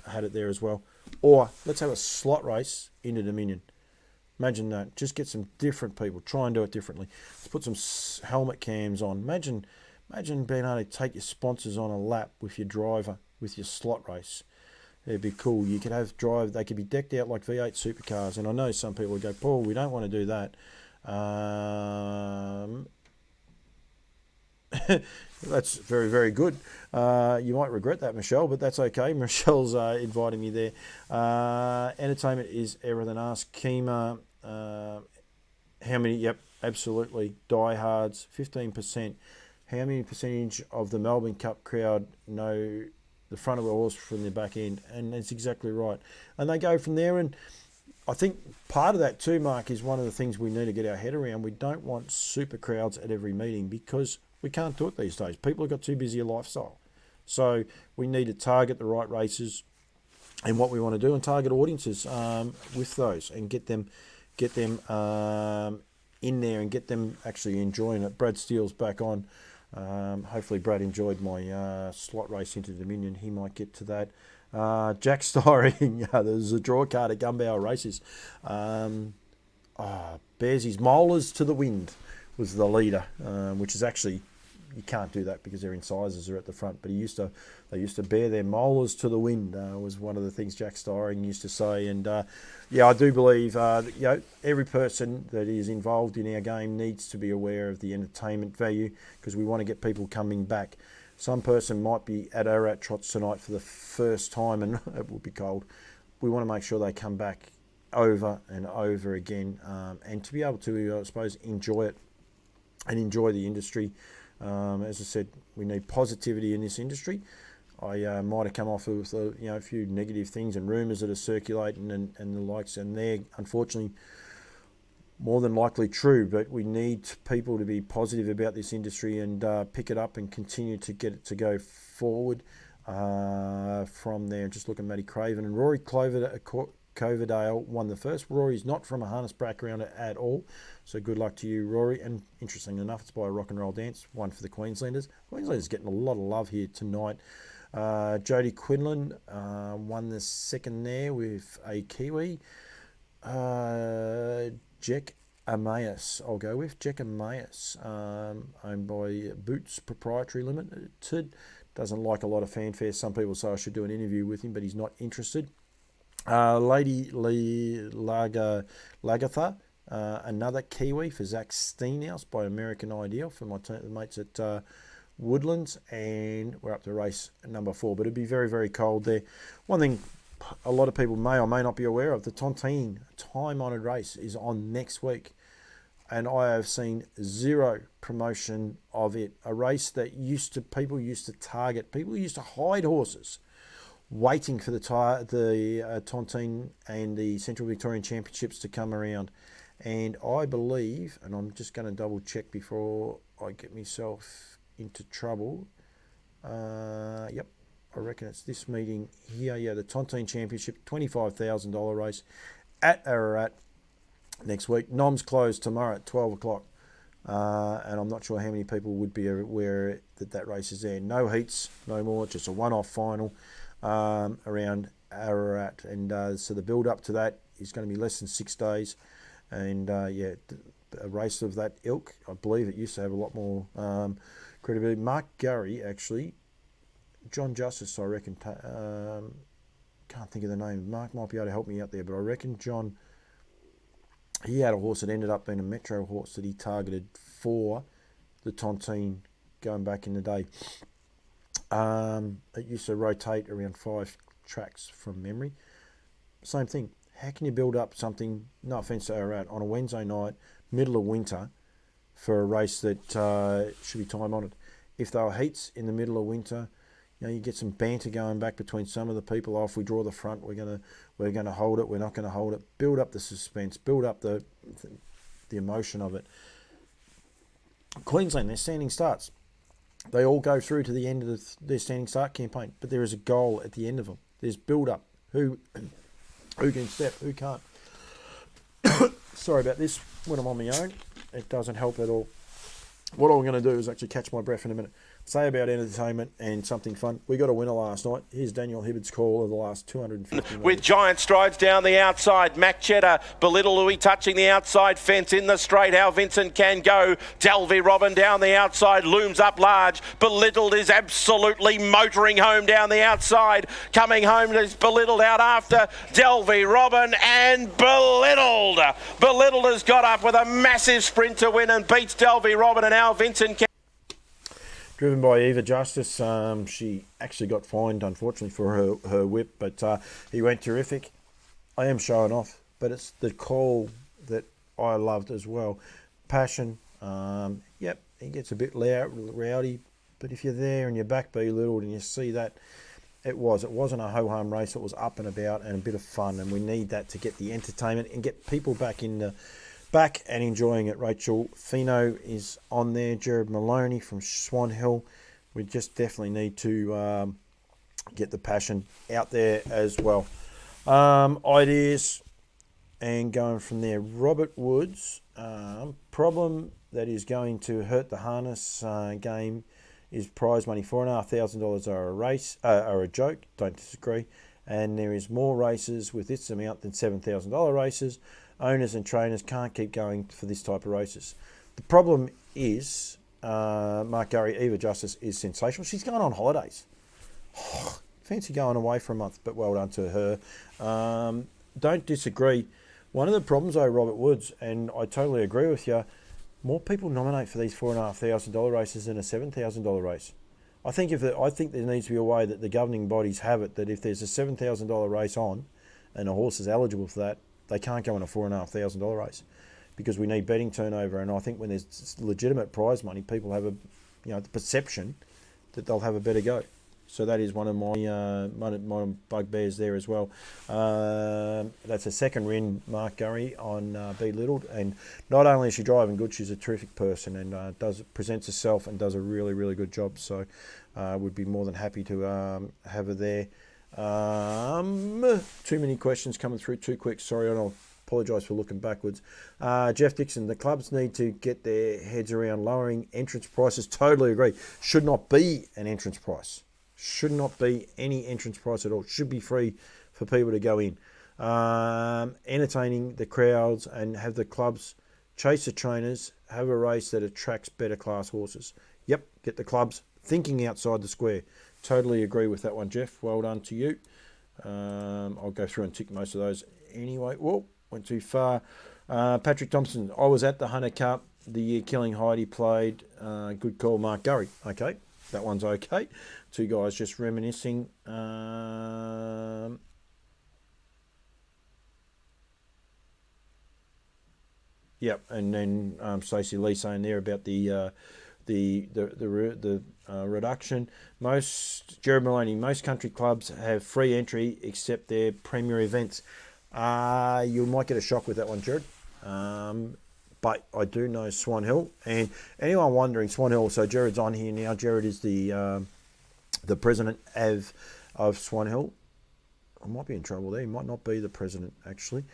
had it there as well. Or let's have a slot race into Dominion. Imagine that. Just get some different people. Try and do it differently. Let's put some helmet cams on. Imagine being able to take your sponsors on a lap with your driver with your slot race. It'd be cool. You could have they could be decked out like V8 supercars. And I know some people would go, Paul, we don't want to do that. That's very, very good. You might regret that, Michelle, but that's okay. Michelle's inviting me there. Entertainment is everything. Ask Kima, how many? Yep, absolutely. Diehards, 15%. How many percentage of the Melbourne Cup crowd know the front of a horse from the back end? And that's exactly right. And they go from there. And I think part of that too, Mark, is one of the things we need to get our head around. We don't want super crowds at every meeting because we can't do it these days. People have got too busy a lifestyle. So we need to target the right races and what we want to do and target audiences with those and get them in there and get them actually enjoying it. Brad Steele's back on. Hopefully Brad enjoyed my slot race into Dominion. He might get to that. Jack Styring, there's a draw card at Gumbauer Races. Bears his molars to the wind was the leader, which is actually, you can't do that because their incisors are at the front, but they used to bear their molars to the wind, was one of the things Jack Styring used to say. And I do believe every person that is involved in our game needs to be aware of the entertainment value because we want to get people coming back. Some person might be at Ararat Trots tonight for the first time and it will be cold. We want to make sure they come back over and over again and to be able to, I suppose, enjoy it and enjoy the industry. As I said, we need positivity in this industry. I might have come off with a few negative things and rumours that are circulating and the likes, and they're unfortunately more than likely true, but we need people to be positive about this industry and pick it up and continue to get it to go forward from there. Just look at Matty Craven and Rory Coverdale won the first. Rory's not from a harness background at all, so good luck to you, Rory. And interestingly enough, it's by a rock and roll dance, one for the Queenslanders. Queenslanders getting a lot of love here tonight. Jodie Quinlan won the second there with a Kiwi. Jack Emmaus, I'll go with. Jack Emmaus, owned by Boots Proprietary Limited. Doesn't like a lot of fanfare. Some people say I should do an interview with him, but he's not interested. Lady Lagatha, another Kiwi for Zach Steenhouse by American Ideal for my mates at Woodlands, and we're up to race number 4, but it'd be very, very cold there. One thing a lot of people may or may not be aware of, the Tontine time-honoured race is on next week, and I have seen zero promotion of it. A race that people used to target, people used to hide horses waiting for the Tontine and the Central Victorian Championships to come around. And I believe, and I'm just going to double check before I get myself into trouble. Yep, I reckon it's this meeting here. Yeah, the Tontine Championship, $25,000 race at Ararat next week. Nom's closed tomorrow at 12 o'clock. And I'm not sure how many people would be aware that race is there. No heats, no more, just a one-off final around Ararat. And so the build-up to that is going to be less than 6 days. And a race of that ilk, I believe it used to have a lot more credibility. Mark Gurry, actually, John Justice, I reckon, can't think of the name. Mark might be able to help me out there, but I reckon John, he had a horse that ended up being a Metro horse that he targeted for the Tontine going back in the day. It used to rotate around 5 tracks from memory. Same thing. How can you build up something, no offence to Ararat, on a Wednesday night, middle of winter, for a race that should be time-honoured? If there are heats in the middle of winter, you get some banter going back between some of the people. Oh, if we draw the front, we're gonna hold it. We're not going to hold it. Build up the suspense. Build up the emotion of it. Queensland, their standing starts, they all go through to the end of their standing start campaign, but there is a goal at the end of them. There's build up. Who can step? Who can't? Sorry about this. When I'm on my own, it doesn't help at all. What I'm going to do is actually catch my breath in a minute. say about entertainment and something fun. We got a winner last night. Here's Daniel Hibbard's call of the last 250 metres. With giant strides down the outside, Mac Cheddar, Belittle Louis touching the outside fence in the straight. How Vincent can go. Delvey Robin down the outside, looms up large. Belittled is absolutely motoring home down the outside. Coming home is Belittled out after Delvey Robin and Belittled. Belittled has got up with a massive sprint to win and beats Delvey Robin, and now Vincent can. Driven by Eva Justice. She actually got fined, unfortunately, for her whip, but he went terrific. I am showing off, but it's the call that I loved as well. Passion. Yep, he gets a bit rowdy, but if you're there and your back belittled and you see that, it wasn't a ho-hum race. It was up and about and a bit of fun, and we need that to get the entertainment and get people back and enjoying it. Rachel Fino is on there. Jared Maloney from Swan Hill. We just definitely need to get the passion out there as well. Ideas and going from there. Robert Woods. Problem that is going to hurt the harness game is prize money. $4,500 are a race, are a joke. Don't disagree. And there is more races with this amount than $7,000 races. Owners and trainers can't keep going for this type of races. The problem is, Mark Gurry, Eva Justice is sensational. She's going on holidays. Fancy going away for a month, but well done to her. Don't disagree. One of the problems, though, Robert Woods, and I totally agree with you, more people nominate for these $4,500 races than a $7,000 race. I think there needs to be a way that the governing bodies have it, that if there's a $7,000 race on and a horse is eligible for that, they can't go in a $4,500 race, because we need betting turnover. And I think when there's legitimate prize money, people have the perception that they'll have a better go. So that is one of my bugbears there as well. That's a second win, Mark Gurry, on Belittled. And not only is she driving good, she's a terrific person and presents herself and does a really, really good job. So would be more than happy to have her there. Too many questions coming through too quick. Sorry, and I'll apologise for looking backwards. Jeff Dixon, the clubs need to get their heads around lowering entrance prices. Totally agree. Should not be an entrance price. Should not be any entrance price at all. Should be free for people to go in. Entertaining the crowds and have the clubs chase the trainers, have a race that attracts better class horses. Yep, get the clubs thinking outside the square. Totally agree with that one, Jeff. Well done to you. I'll go through and tick most of those anyway. Whoa, went too far. Patrick Thompson, I was at the Hunter Cup the year Killing Heidi played. Good call, Mark Gurry. Okay, that one's okay. Two guys just reminiscing. Yep, and then Stacey Lee saying there about the reduction. Jared Maloney, most country clubs have free entry except their premier events. You might get a shock with that one, Jared. But I do know Swan Hill, and anyone wondering, Swan Hill. So Jared's on here now. Jared is the president of Swan Hill. I might be in trouble there. He might not be the president actually.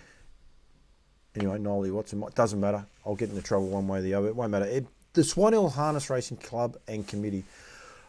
Anyway, Nolly Watson, doesn't matter. I'll get into trouble one way or the other. It won't matter. The Swan Hill Harness Racing Club and Committee.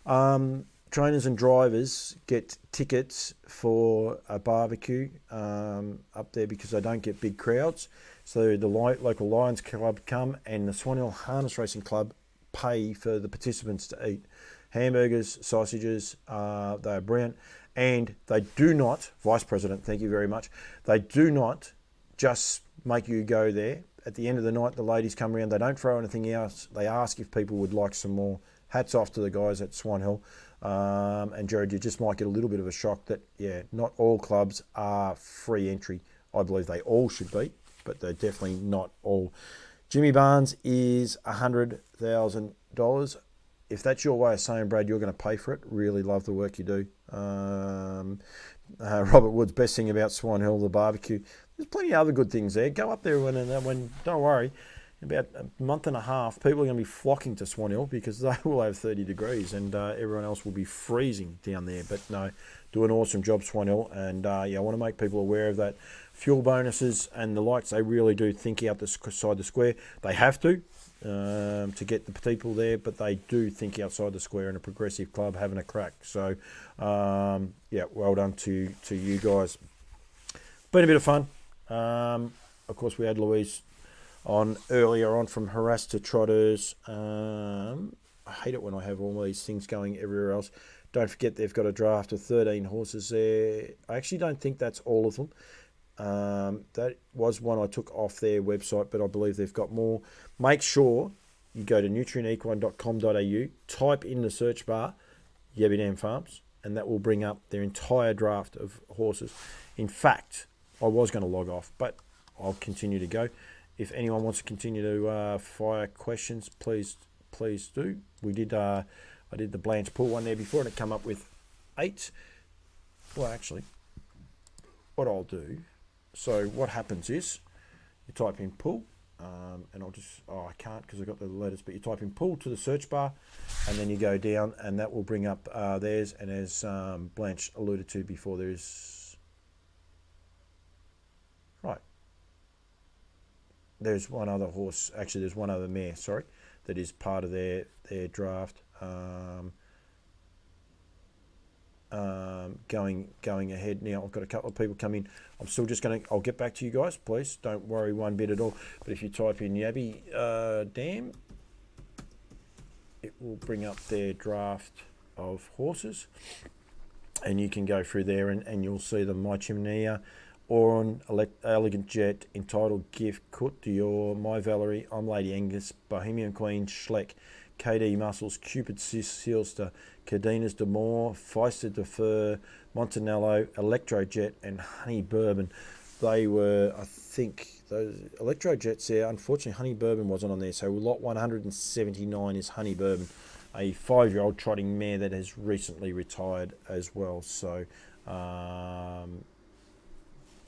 Trainers and drivers get tickets for a barbecue up there because they don't get big crowds. So the local Lions Club come and the Swan Hill Harness Racing Club pay for the participants to eat. Hamburgers, sausages, they are brilliant. And they do not, Vice President, thank you very much, they do not just make you go there. At the end of the night, the ladies come around. They don't throw anything else. They ask if people would like some more. Hats off to the guys at Swan Hill. And Jared, you just might get a little bit of a shock that, yeah, not all clubs are free entry. I believe they all should be, but they're definitely not all. Jimmy Barnes is $100,000. If that's your way of saying, Brad, you're going to pay for it. Really love the work you do. Robert Woods, best thing about Swan Hill, the barbecue. There's plenty of other good things there. Go up there when don't worry, in about a month and a half, people are going to be flocking to Swan Hill because they will have 30 degrees and everyone else will be freezing down there. But no, do an awesome job, Swan Hill. And I want to make people aware of that. fuel bonuses and the likes, they really do think outside the square. They have to get the people there, but they do think outside the square, and a progressive club having a crack. So, yeah, well done to you guys. Been a bit of fun. Of course, we had Louise on earlier on from Harass to Trotters. I hate it when I have all these things going everywhere else. Don't forget they've got a draft of 13 horses there. I actually don't think that's all of them. That was one I took off their website, but I believe they've got more. Make sure you go to nutrienequine.com.au, type in the search bar Yabby Dam Farms, and that will bring up their entire draft of horses. In fact, I was going to log off, but I'll continue to go. If anyone wants to continue to fire questions, please do. I did the Blanche Pool one there before, and it come up with 8. Well, actually, what I'll do, so what happens is you type in pool, and I'll just, I can't because I've got the letters, but you type in pool to the search bar, and then you go down, and that will bring up theirs. And as Blanche alluded to before, there's one other horse, actually there's one other mare, sorry, that is part of their draft. Going ahead now. I've got a couple of people come in. I'm still just I'll get back to you guys, please. Don't worry one bit at all. But if you type in Yabby Dam, it will bring up their draft of horses, and you can go through there and you'll see them. My Chimnea, Oron, Elegant Jet, Entitled Gift, Cote d'Or, My Valerie, I'm Lady Angus, Bohemian Queen, Schleck, KD Muscles, Cupid Sealster, Cardenas de Moore, Feister de Fur, Montanello, Electrojet, and Honey Bourbon. They were, I think, those Electrojets there. Unfortunately, Honey Bourbon wasn't on there. So lot 179 is Honey Bourbon, a 5-year-old trotting mare that has recently retired as well. So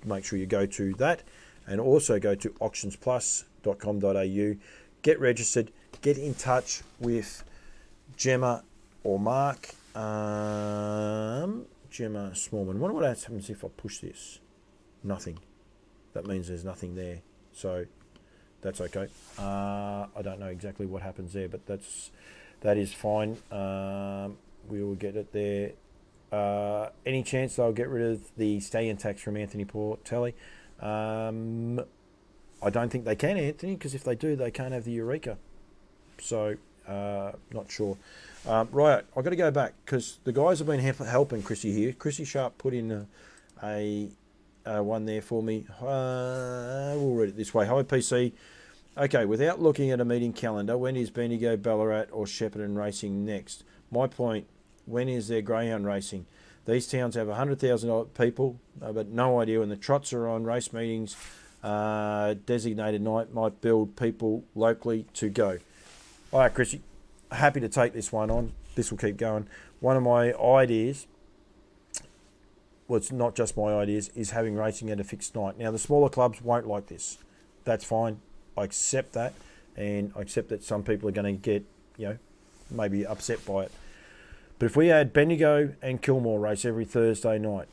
make sure you go to that, and also go to auctionsplus.com.au. Get registered. Get in touch with Gemma or Mark. Gemma Smallman. Wonder what happens if I push this. Nothing. That means there's nothing there. So that's okay. I don't know exactly what happens there, but that is fine. We will get it there. Any chance they'll get rid of the stallion tax from Anthony Portelli? I don't think they can, Anthony, because if they do, they can't have the Eureka. So, not sure. Right, I've got to go back because the guys have been helping Chrissy here. Chrissy Sharp put in a one there for me. We'll read it this way. Hi, PC. Okay, without looking at a meeting calendar, when is Bendigo, Ballarat or Shepparton racing next? My point, when is their greyhound racing? These towns have 100,000 people, but no idea when the trots are on. Race meetings, designated night might build people locally to go. All right, Chrissy, happy to take this one on. This will keep going. One of my ideas, well, it's not just my ideas, is having racing at a fixed night. Now, the smaller clubs won't like this. That's fine. I accept that, and I accept that some people are going to get, maybe upset by it. But if we had Bendigo and Kilmore race every Thursday night,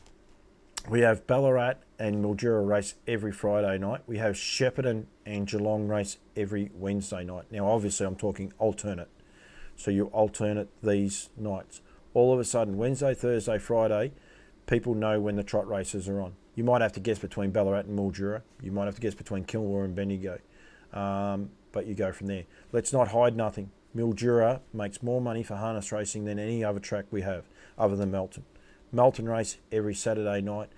we have Ballarat and Mildura race every Friday night. We have Shepparton and Geelong race every Wednesday night. Now, obviously, I'm talking alternate. So you alternate these nights. All of a sudden, Wednesday, Thursday, Friday, people know when the trot races are on. You might have to guess between Ballarat and Mildura. You might have to guess between Kilmore and Bendigo. But you go from there. Let's not hide nothing. Mildura makes more money for harness racing than any other track we have, other than Melton. Melton race every Saturday night,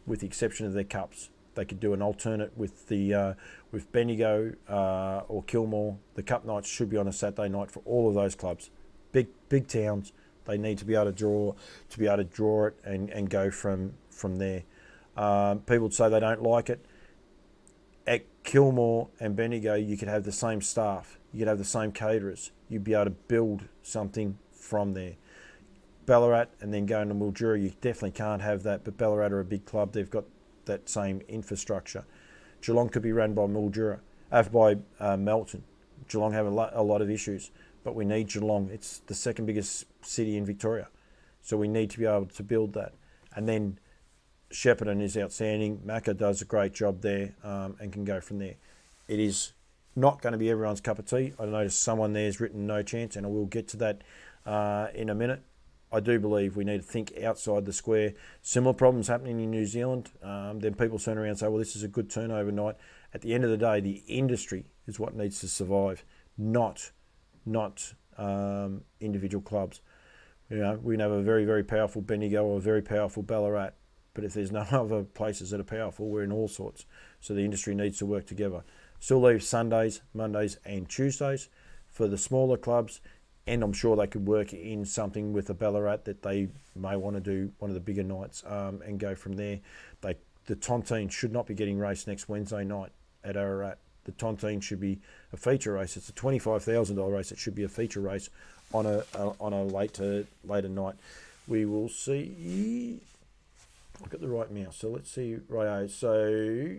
with the exception of their cups. They could do an alternate with the with Bendigo or Kilmore. The cup nights should be on a Saturday night for all of those clubs. Big towns. They need to be able to draw it and go from there. People would say they don't like it. At Kilmore and Bendigo, you could have the same staff. You could have the same caterers. You'd be able to build something from there. Ballarat and then going to Mildura, you definitely can't have that, but Ballarat are a big club. They've got that same infrastructure. Geelong could be run by Melton. Geelong have a lot of issues, but we need Geelong. It's the second biggest city in Victoria, so we need to be able to build that. And then Shepparton is outstanding. Macca does a great job there, and can go from there. It is not going to be everyone's cup of tea. I noticed someone there's written no chance, and I will get to that in a minute. I do believe we need to think outside the square. Similar problems happening in New Zealand. Then people turn around and say, well, this is a good turnover night. At the end of the day, the industry is what needs to survive, not individual clubs. You know, we can have a very, very powerful Bendigo or a very powerful Ballarat, but if there's no other places that are powerful, we're in all sorts. So the industry needs to work together. Still leave Sundays, Mondays and Tuesdays for the smaller clubs, and I'm sure they could work in something with a Ballarat that they may want to do one of the bigger nights and go from there. The Tontine should not be getting raced next Wednesday night at Ararat. The Tontine should be a feature race. It's a $25,000 race. It should be a feature race on a later night. We will see. I've got the right mouse, so let's see. Right, so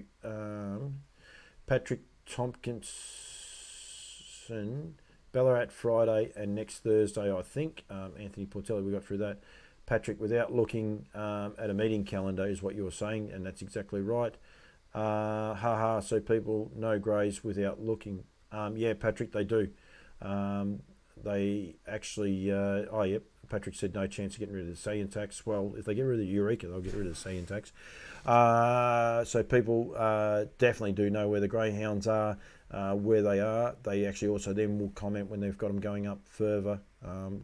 Patrick Tompkinson, Ballarat Friday and next Thursday, I think. Anthony Portelli, we got through that. Patrick, without looking at a meeting calendar is what you were saying, and that's exactly right. So people know greys without looking. Yeah, Patrick, they do. They actually, yep, Patrick said no chance of getting rid of the stallion tax. Well, if they get rid of the Eureka, they'll get rid of the stallion tax. So people definitely do know where the greyhounds are, where they are. They actually also then will comment when they've got them going up further,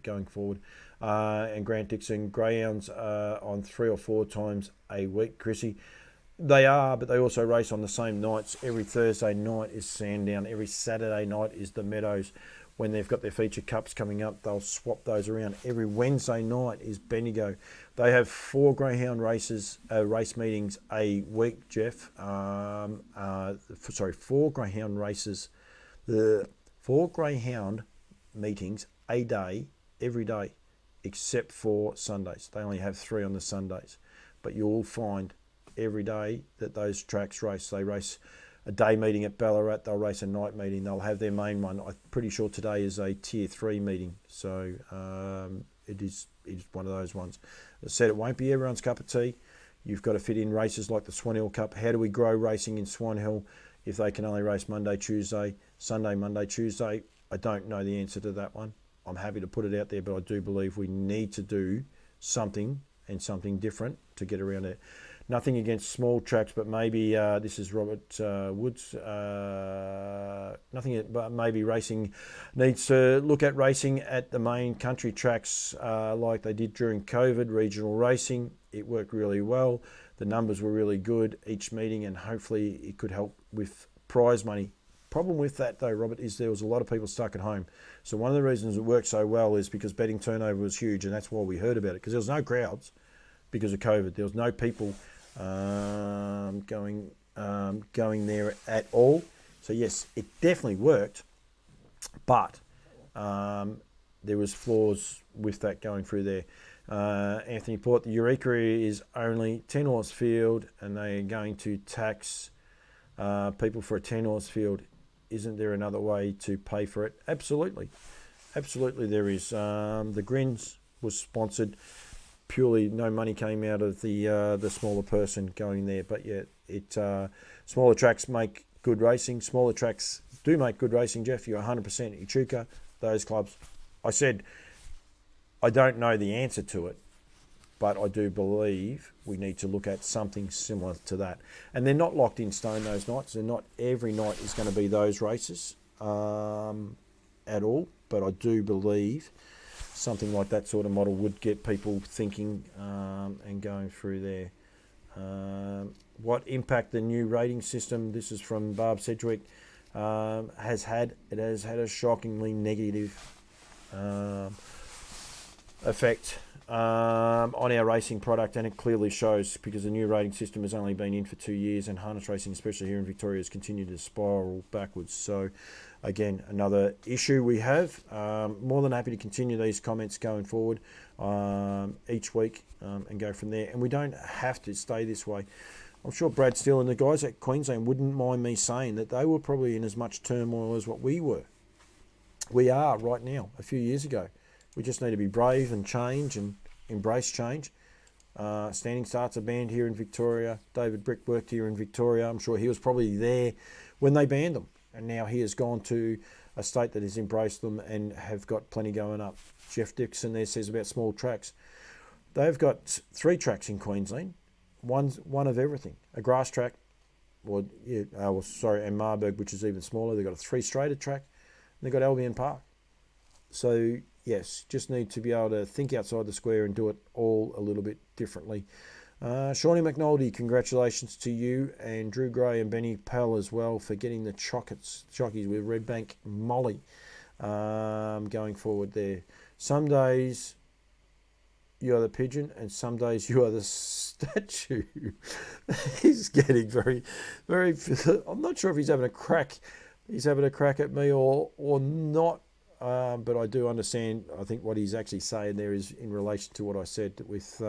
going forward. And Grant Dixon, greyhounds on 3 or 4 times a week, Chrissy. They are, but they also race on the same nights. Every Thursday night is Sandown. Every Saturday night is the Meadows. When they've got their feature cups coming up, they'll swap those around. Every Wednesday night is Bendigo. They have 4 greyhound race meetings a week, Jeff. 4 greyhound races. 4 greyhound meetings a day, every day, except for Sundays. They only have 3 on the Sundays. But you'll find every day that those tracks race. They race a day meeting at Ballarat, they'll race a night meeting, they'll have their main one. I'm pretty sure today is a tier 3 meeting, so it is one of those ones. As I said, it won't be everyone's cup of tea. You've got to fit in races like the Swan Hill Cup. How do we grow racing in Swan Hill if they can only race Monday, Tuesday, Sunday, Monday, Tuesday? I don't know the answer to that one. I'm happy to put it out there, but I do believe we need to do something and something different to get around it. Nothing against small tracks, but maybe this is Robert Woods. Nothing, but maybe racing needs to look at racing at the main country tracks like they did during COVID. Regional racing, it worked really well. The numbers were really good each meeting, and hopefully it could help with prize money. Problem with that though, Robert, is there was a lot of people stuck at home. So one of the reasons it worked so well is because betting turnover was huge, and that's why we heard about it, because there was no crowds because of COVID. There was no people going there at all. So yes, it definitely worked, but there was flaws with that going through there. Anthony Port, the Eureka is only 10 horse field, and they are going to tax people for a 10 horse field. Isn't there another way to pay for it? Absolutely there is. The Grins was sponsored. Purely no money came out of the smaller person going there, but yeah, smaller tracks make good racing. Smaller tracks do make good racing, Jeff. You're 100% Echuca, those clubs. I said I don't know the answer to it, but I do believe we need to look at something similar to that. And they're not locked in stone, those nights. They're not every night is going to be those races at all, but I do believe something like that sort of model would get people thinking and going through there. What impact the new rating system, this is from Barb Sedgwick, has had? It has had a shockingly negative effect on our racing product, and it clearly shows, because the new rating system has only been in for 2 years, and harness racing, especially here in Victoria, has continued to spiral backwards. So again, another issue we have. More than happy to continue these comments going forward each week and go from there. And we don't have to stay this way. I'm sure Brad Steele and the guys at Queensland wouldn't mind me saying that they were probably in as much turmoil as what we were. We are right now, a few years ago. We just need to be brave and change and embrace change. Standing Starts are banned here in Victoria. David Brick worked here in Victoria. I'm sure he was probably there when they banned them. And now he has gone to a state that has embraced them and have got plenty going up. Jeff Dixon there says about small tracks. They've got 3 tracks in Queensland. One of everything. A grass track, and Marburg, which is even smaller. They've got a 3-straighter track. And they've got Albion Park. So, yes, just need to be able to think outside the square and do it all a little bit differently. Shawnee McNulty, congratulations to you, and Drew Gray and Benny Pell as well for getting the chockies with Redbank Molly going forward there. Some days you are the pigeon and some days you are the statue. He's getting very, very... I'm not sure if he's having a crack. He's having a crack at me or not. But I do understand, I think what he's actually saying there is in relation to what I said with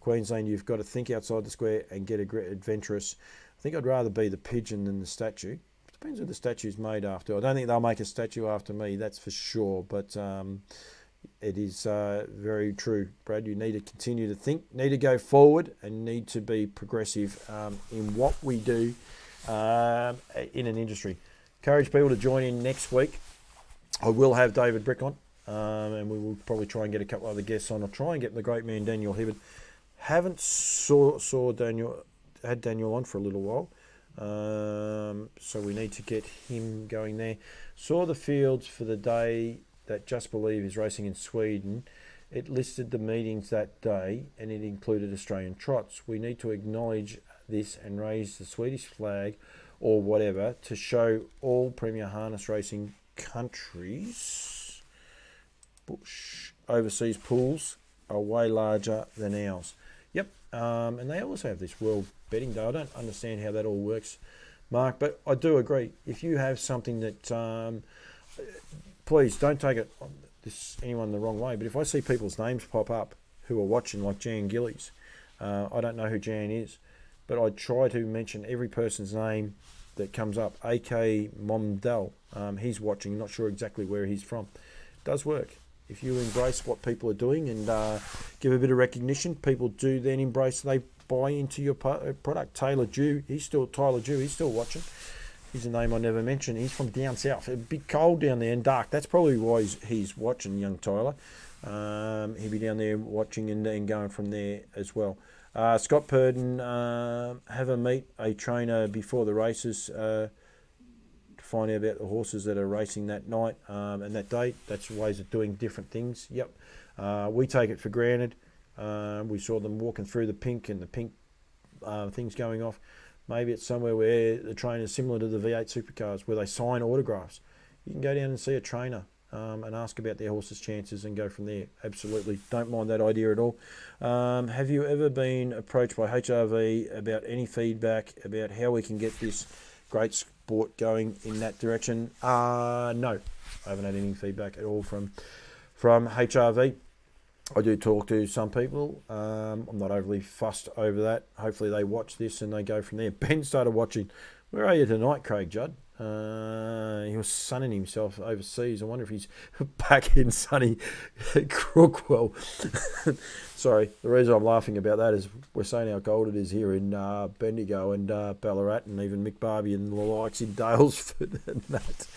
Queensland. You've got to think outside the square and get adventurous. I think I'd rather be the pigeon than the statue. Depends who the statue's made after. I don't think they'll make a statue after me, that's for sure. But it is very true, Brad. You need to continue to think, need to go forward, and need to be progressive in what we do in an industry. Encourage people to join in next week. I will have David Brick on, and we will probably try and get a couple other guests on. I'll try and get the great man Daniel Hibbard. Haven't had Daniel on for a little while, so we need to get him going there. Saw the fields for the day that Just Believe is racing in Sweden. It listed the meetings that day, and it included Australian trots. We need to acknowledge this and raise the Swedish flag or whatever to show all Premier Harness Racing countries overseas pools are way larger than ours. Yep, and they also have this World Betting Day. I don't understand how that all works, Mark, but I do agree. If you have something that, please don't take anyone the wrong way, but if I see people's names pop up who are watching, like Jan Gillies, I don't know who Jan is, but I try to mention every person's name that comes up. AK Momdell, he's watching, not sure exactly where he's from. It does work. If you embrace what people are doing and give a bit of recognition, people do then embrace, they buy into your product. Tyler Dew, he's still watching. He's a name I never mentioned. He's from down south. It'd be cold down there and dark. That's probably why he's watching, young Tyler. He'll be down there watching and going from there as well. Scott Purden, have a trainer before the races to find out about the horses that are racing that night and that day. That's ways of doing different things. Yep. We take it for granted. We saw them walking through the pink and the pink things going off. Maybe it's somewhere where the trainer's similar to the V8 supercars where they sign autographs. You can go down and see a trainer and ask about their horse's chances and go from there. Absolutely. Don't mind that idea at all. Have you ever been approached by HRV about any feedback about how we can get this great sport going in that direction? No. I haven't had any feedback at all from HRV. I do talk to some people. I'm not overly fussed over that. Hopefully they watch this and they go from there. Ben started watching. Where are you tonight, Craig Judd? He was sunning himself overseas. I wonder if he's back in sunny Crookwell. Sorry, the reason I'm laughing about that is we're saying how cold it is here in Bendigo and Ballarat, and even Mick Barbie and the likes in Dalesford and that.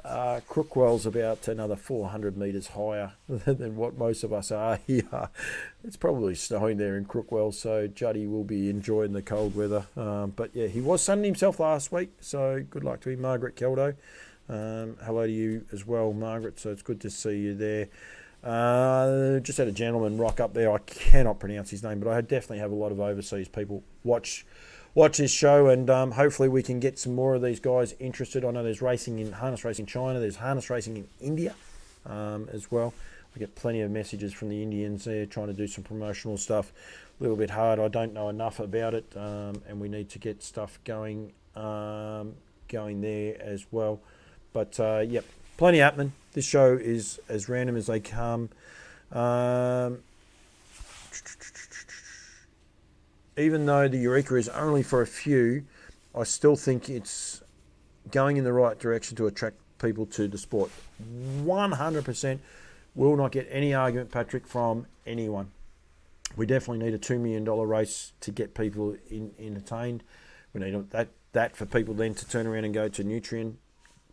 Crookwell's about another 400 metres higher than what most of us are here. It's probably snowing there in Crookwell, so Juddy will be enjoying the cold weather. But yeah, he was sunning himself last week, so good luck to him. Margaret Keldo, hello to you as well, Margaret, so it's good to see you there. Just had a gentleman rock up there. I cannot pronounce his name, but I definitely have a lot of overseas people watch this show, and hopefully we can get some more of these guys interested. I know there's racing in harness racing China, there's harness racing in India as well. I get plenty of messages from the Indians there trying to do some promotional stuff. A little bit hard. I don't know enough about it, and we need to get stuff going there as well. But yep, plenty happening. This show is as random as they come. Even though the Eureka is only for a few, I still think it's going in the right direction to attract people to the sport. 100% will not get any argument, Patrick, from anyone. We definitely need a $2 million race to get people entertained. We need that for people then to turn around and go to Nutrien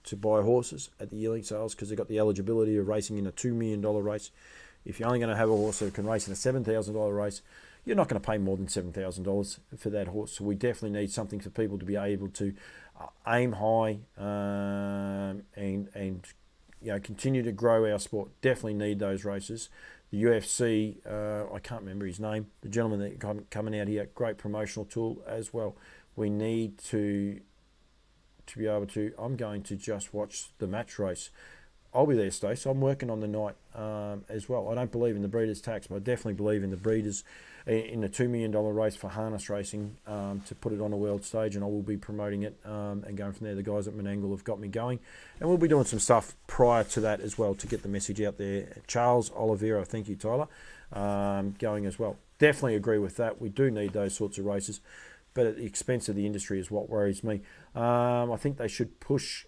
to buy horses at the yearling sales, because they've got the eligibility of racing in a $2 million race. If you're only going to have a horse that can race in a $7,000 race, you're not going to pay more than $7,000 for that horse. So we definitely need something for people to be able to aim high and continue to grow our sport. Definitely need those races. The UFC, I can't remember his name, the gentleman that coming out here, great promotional tool as well. We need to be able to. I'm going to just watch the match race. I'll be there, Stace. I'm working on the night as well. I don't believe in the breeders' tax, but I definitely believe in the breeders in the $2 million race for harness racing to put it on a world stage, and I will be promoting it and going from there. The guys at Menangle have got me going, and we'll be doing some stuff prior to that as well to get the message out there. Charles Oliveira, thank you, Tyler, going as well. Definitely agree with that. We do need those sorts of races, but at the expense of the industry is what worries me. I think they should push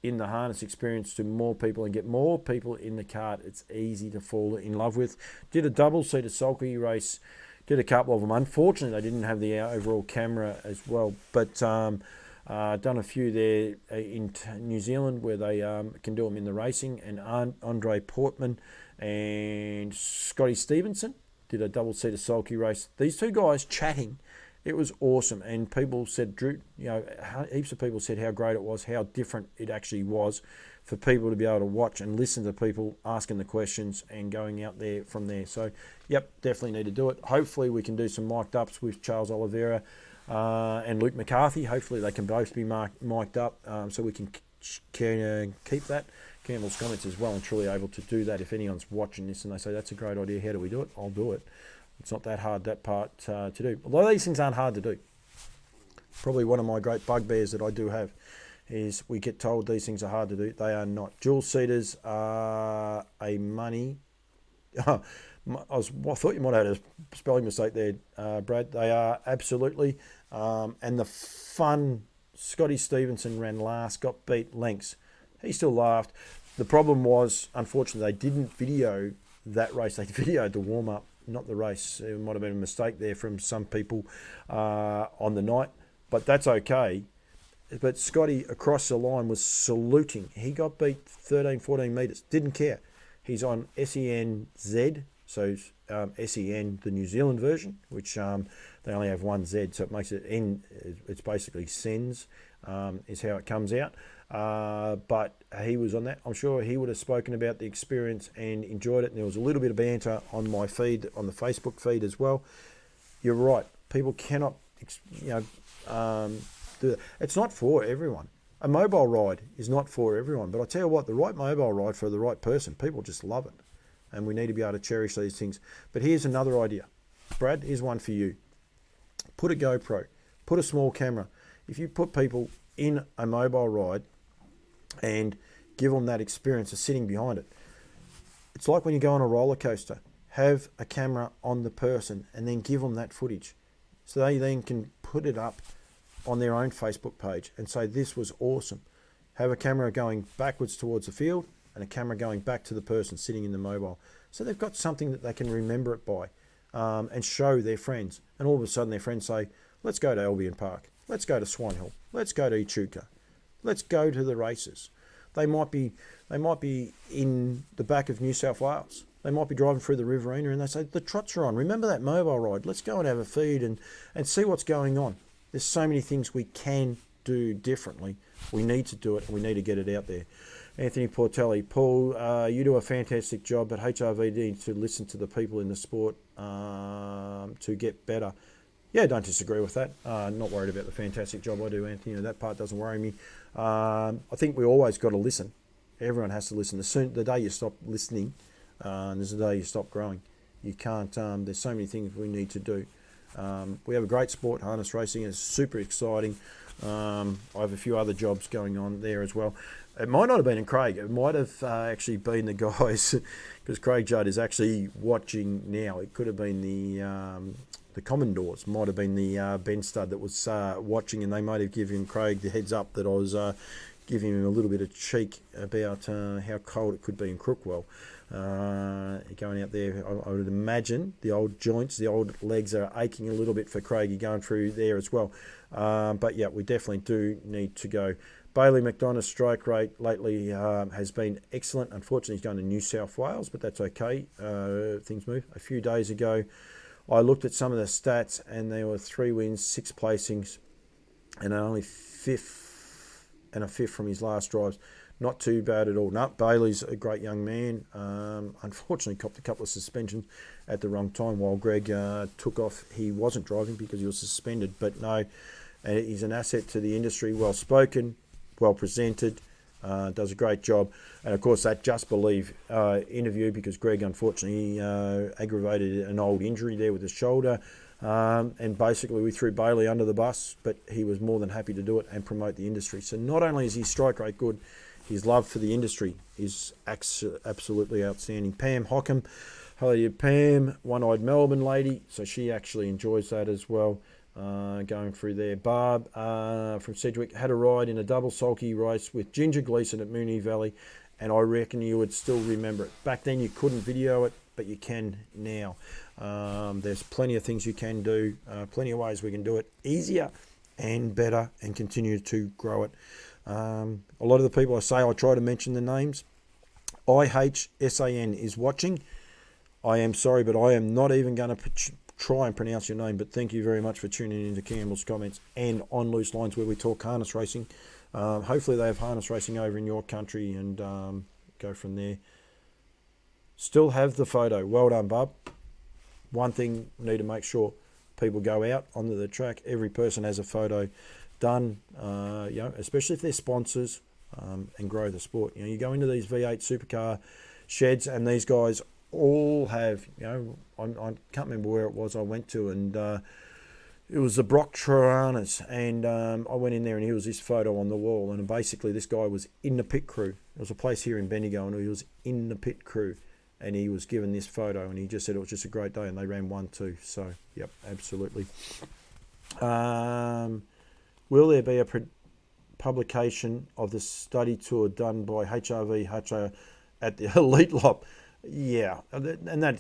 in the harness experience to more people and get more people in the cart. It's easy to fall in love with. Did a double-seater sulky race, did a couple of them. Unfortunately, they didn't have the overall camera as well, but done a few there in New Zealand where they can do them in the racing, and Andre Portman and Scotty Stevenson did a double-seater sulky race. These two guys chatting, it was awesome, and people said, Drew, heaps of people said how great it was, how different it actually was for people to be able to watch and listen to people asking the questions and going out there from there. So, yep, definitely need to do it. Hopefully we can do some mic'd ups with Charles Oliveira and Luke McCarthy. Hopefully they can both be mic'd up so we can keep that. Campbell's comments as well, and truly able to do that. If anyone's watching this and they say, that's a great idea, how do we do it? I'll do it. It's not that hard, that part to do. A lot of these things aren't hard to do. Probably one of my great bugbears that I do have is we get told these things are hard to do. They are not. Dual seaters are a money. I thought you might have had a spelling mistake there, Brad. They are absolutely. And the fun, Scotty Stevenson ran last, got beat lengths. He still laughed. The problem was, unfortunately, they didn't video that race. They videoed the warm-up, not the race. It might have been a mistake there from some people on the night, but that's okay. But Scotty across the line was saluting. He got beat 13, 14 metres, didn't care. He's on SEN-Z, so SEN, the New Zealand version, which they only have one Z, so it makes it N, it's basically SENS, is how it comes out. But he was on that. I'm sure he would have spoken about the experience and enjoyed it. And there was a little bit of banter on my feed, on the Facebook feed as well. You're right. People cannot, do that. It's not for everyone. A mobile ride is not for everyone. But I tell you what, the right mobile ride for the right person, people just love it. And we need to be able to cherish these things. But here's another idea. Brad, here's one for you. Put a GoPro. Put a small camera. If you put people in a mobile ride and give them that experience of sitting behind it. It's like when you go on a roller coaster. Have a camera on the person and then give them that footage. So they then can put it up on their own Facebook page and say, this was awesome. Have a camera going backwards towards the field and a camera going back to the person sitting in the mobile. So they've got something that they can remember it by and show their friends. And all of a sudden their friends say, let's go to Albion Park. Let's go to Swan Hill. Let's go to Echuca. Let's go to the races. They might be in the back of New South Wales. They might be driving through the Riverina and they say, the trots are on. Remember that mobile ride? Let's go and have a feed and see what's going on. There's so many things we can do differently. We need to do it and we need to get it out there. Anthony Portelli, Paul, you do a fantastic job, but HRV needs to listen to the people in the sport to get better. Yeah, don't disagree with that. Not worried about the fantastic job I do, Anthony. That part doesn't worry me. I think we always got to listen. Everyone has to listen. The day you stop listening, there's the day you stop growing. You can't. There's so many things we need to do. We have a great sport, harness racing. It's super exciting. I have a few other jobs going on there as well. It might not have been in Craig. It might have actually been the guys, because Craig Judd is actually watching now. It could have been the Commodores, might have been the Ben Stud that was watching, and they might have given Craig the heads up that I was give him a little bit of cheek about how cold it could be in Crookwell. Going out there, I would imagine the old joints, the old legs are aching a little bit for Craigie going through there as well. But yeah, we definitely do need to go. Bailey McDonough's strike rate lately has been excellent. Unfortunately, he's going to New South Wales, but that's okay. Things move. A few days ago, I looked at some of the stats, and there were 3 wins, 6 placings, and only 5th and a 5th from his last drives. Not too bad at all. No, Bailey's a great young man. Unfortunately, copped a couple of suspensions at the wrong time while Greg took off. He wasn't driving because he was suspended, but no, he's an asset to the industry. Well spoken, well presented, does a great job. And of course, that Just Believe interview, because Greg unfortunately aggravated an old injury there with his shoulder. And basically we threw Bailey under the bus, but he was more than happy to do it and promote the industry. So not only is his strike rate good, his love for the industry is absolutely outstanding. Pam Hockham, hello to you, Pam, one-eyed Melbourne lady, so she actually enjoys that as well. Going through there. Barb from Sedgwick had a ride in a double sulky race with Ginger Gleeson at Moonee Valley, and I reckon you would still remember it. Back then you couldn't video it, but you can now. There's plenty of things you can do, plenty of ways we can do it easier and better and continue to grow it. A lot of the people I say, I try to mention the names. IHSAN is watching. I am sorry, but I am not even going to try and pronounce your name, but thank you very much for tuning into Campbell's Comments and On Loose Lines, where we talk harness racing. Hopefully they have harness racing over in your country, and go from there. Still have the photo. Well done, Bub. One thing, we need to make sure people go out onto the track. Every person has a photo done, especially if they're sponsors, and grow the sport. You go into these V8 supercar sheds, and these guys all have, I can't remember where it was I went to, and it was the Brock Troranas, and I went in there, and here was this photo on the wall, and basically this guy was in the pit crew. There was a place here in Bendigo, and he was in the pit crew, and he was given this photo, and he just said it was just a great day, and they ran 1-2. So yep, absolutely. Will there be a publication of the study tour done by HRV at the Elite Lop? Yeah, and that,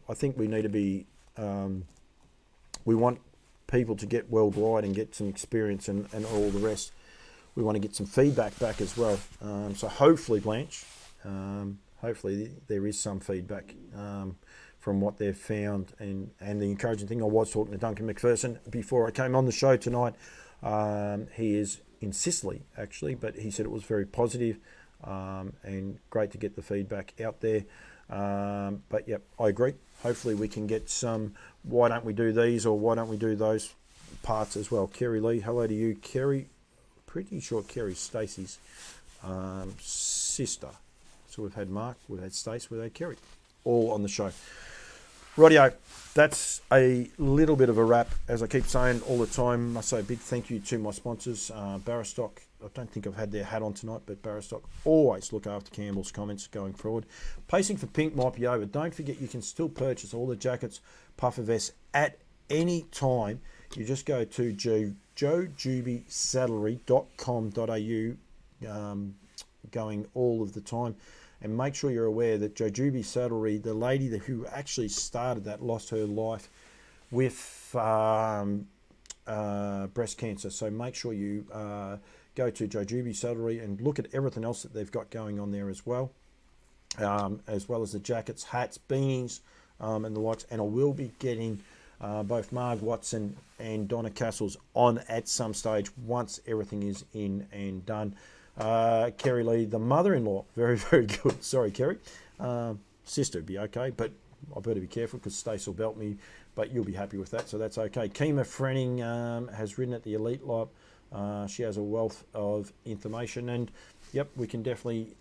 I think we need to be, we want people to get worldwide and get some experience and all the rest. We want to get some feedback back as well. So hopefully, Blanche, hopefully there is some feedback from what they've found. And the encouraging thing, I was talking to Duncan McPherson before I came on the show tonight. He is in Sicily, actually, but he said it was very positive, and great to get the feedback out there. But yep, I agree. Hopefully we can get some, why don't we do these, or why don't we do those parts as well. Kerry Lee, hello to you, Kerry. Pretty sure Kerry's Stacey's sister. So we've had Mark, we've had Stacey, we've had Kerry, all on the show. Rightio, that's a little bit of a wrap. As I keep saying all the time, I must say a big thank you to my sponsors, Barristock. I don't think I've had their hat on tonight, but Barristock always look after Campbell's Comments going forward. Pacing for Pink might be over. Don't forget you can still purchase all the jackets, puffer vests at any time. You just go to joejubysaddlery.com.au, going all of the time. And make sure you're aware that Jojuby Saddlery, the lady who actually started that, lost her life with breast cancer. So make sure you go to Jojuby Saddlery and look at everything else that they've got going on there as well as the jackets, hats, beanies, and the likes. And I will be getting both Marg Watson and Donna Castles on at some stage once everything is in and done. Kerry Lee, the mother-in-law, very, very good. Sorry, Kerry. Sister would be okay, but I better be careful because Stace will belt me, but you'll be happy with that, so that's okay. Kima Frenning has ridden at the Elite Lop. She has a wealth of information, and yep, we can definitely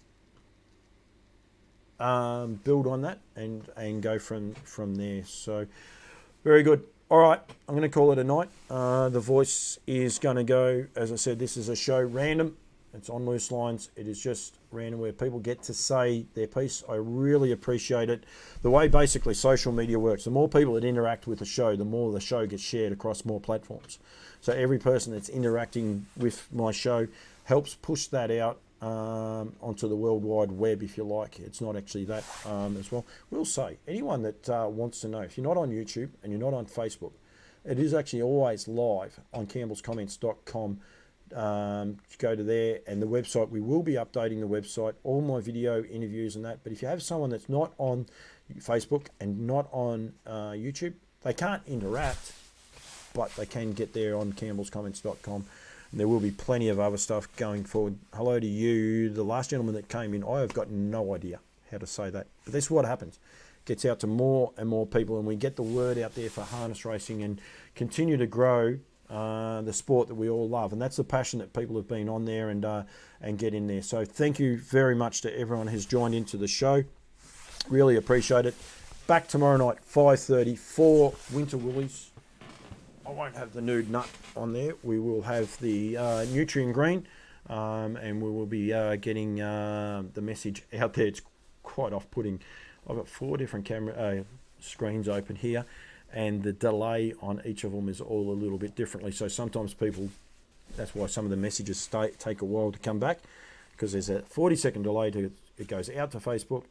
build on that and go from there. So very good. All right, I'm going to call it a night. The voice is going to go, as I said, this is a show random. It's on Loose Lines. It is just random where people get to say their piece. I really appreciate it. The way basically social media works, the more people that interact with the show, the more the show gets shared across more platforms. So every person that's interacting with my show, helps push that out onto the World Wide Web, if you like. It's not actually that as well. We'll say, anyone that wants to know, if you're not on YouTube and you're not on Facebook, it is actually always live on campbellscomments.com. Go to there, and the website, we will be updating the website, all my video interviews and that. But if you have someone that's not on Facebook and not on YouTube, they can't interact, but they can get there on campbellscomments.com. And there will be plenty of other stuff going forward. Hello to you, the last gentleman that came in. I have got no idea how to say that, but this is what happens. Gets out to more and more people, and we get the word out there for harness racing and continue to grow the sport that we all love. And that's the passion that people have been on there and get in there. So thank you very much to everyone who's joined into the show. Really appreciate it. Back tomorrow night, 5:30 for Winter Woolies. I won't have the nude nut on there. We will have the nutrient green, and we will be getting the message out there. It's quite off-putting. I've got 4 different camera screens open here, and the delay on each of them is all a little bit differently. So sometimes people, that's why some of the messages take a while to come back, because there's a 40-second delay it goes out to Facebook.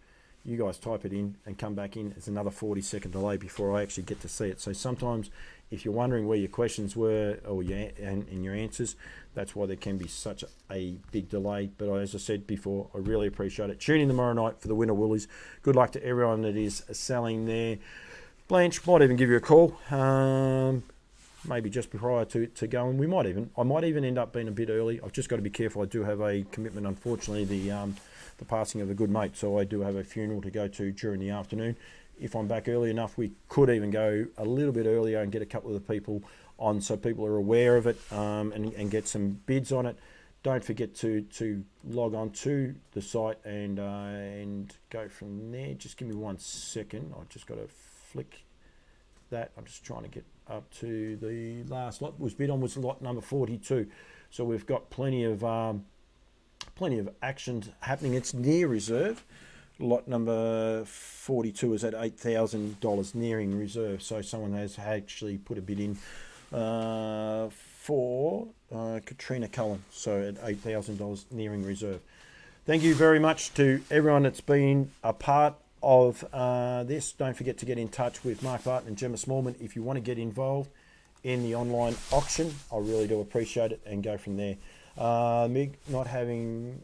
You guys type it in and come back in. It's another 40-second delay before I actually get to see it. So sometimes, if you're wondering where your questions were or your answers, that's why there can be such a big delay. But as I said before, I really appreciate it. Tune in tomorrow night for the Winter Woolies. Good luck to everyone that is selling there. Blanche might even give you a call, maybe just prior to going. I might even end up being a bit early. I've just got to be careful. I do have a commitment, unfortunately, the passing of a good mate, so I do have a funeral to go to during the afternoon. If I'm back early enough, we could even go a little bit earlier and get a couple of the people on, so people are aware of it, and get some bids on it. Don't forget to log on to the site and go from there. Just give me 1 second. I've just got to flick that. I'm just trying to get up to the last lot was bid on, was lot number 42. So we've got plenty of action happening. It's near reserve. Lot number 42 is at $8,000, nearing reserve. So someone has actually put a bid in for Katrina Cullen. So at $8,000, nearing reserve. Thank you very much to everyone that's been a part of this. Don't forget to get in touch with Mark Barton and Gemma Smallman if you want to get involved in the online auction. I really do appreciate it, and go from there. Mig, not having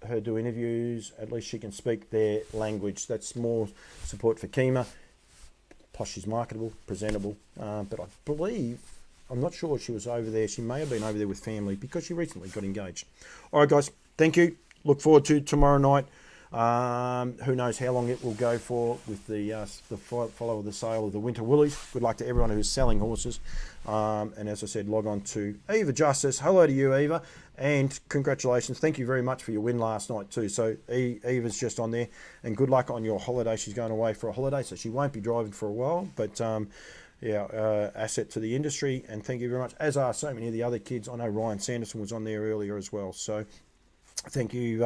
her do interviews, at least she can speak their language. That's more support for Kima. Plus she's marketable, presentable, but I believe, I'm not sure she was over there. She may have been over there with family because she recently got engaged. All right, guys, thank you. Look forward to tomorrow night. Who knows how long it will go for with the follow of the sale of the Winter Woolies. Good luck to everyone who's selling horses. And as I said, log on to Eva Justice. Hello to you, Eva, and congratulations. Thank you very much for your win last night too. So Eva's just on there, and good luck on your holiday. She's going away for a holiday, so she won't be driving for a while, but asset to the industry. And thank you very much, as are so many of the other kids. I know Ryan Sanderson was on there earlier as well, so thank you.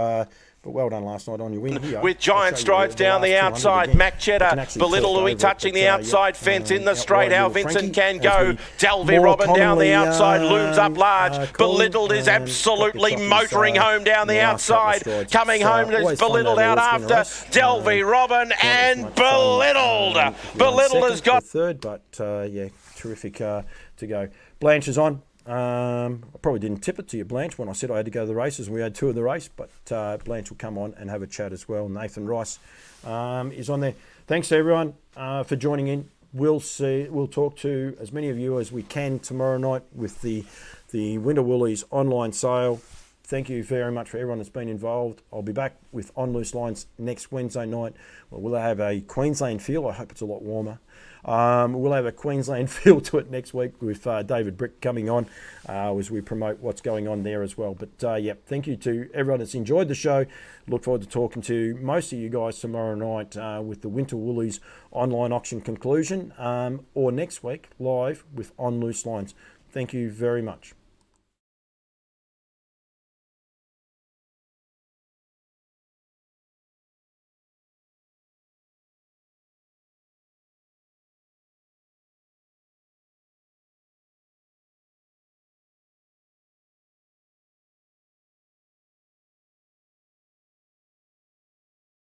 But well done last night on your win here. With giant strides down the outside, Mac Cheddar, Belittle Louis touching the outside fence in the straight. How Vincent can go. Delvey Robin down the outside, looms up large. Belittled is absolutely motoring home down the outside. Coming home is Belittled out after Delvey Robin and Belittled. Belittled has got third, but terrific to go. Blanche is on. I probably didn't tip it to you, Blanche, when I said I had to go to the races, and we had 2 of the race, but Blanche will come on and have a chat as well. Nathan Rice is on there. Thanks to everyone for joining in. We'll talk to as many of you as we can tomorrow night with the Winter Woolies online sale. Thank you very much for everyone that's been involved. I'll be back with On Loose Lines next Wednesday night. We'll have a Queensland feel. I hope it's a lot warmer. We'll have a Queensland feel to it next week with David Brick coming on as we promote what's going on there as well. But thank you to everyone that's enjoyed the show. Look forward to talking to most of you guys tomorrow night with the Winter Woolies online auction conclusion, or next week live with On Loose Lines. Thank you very much.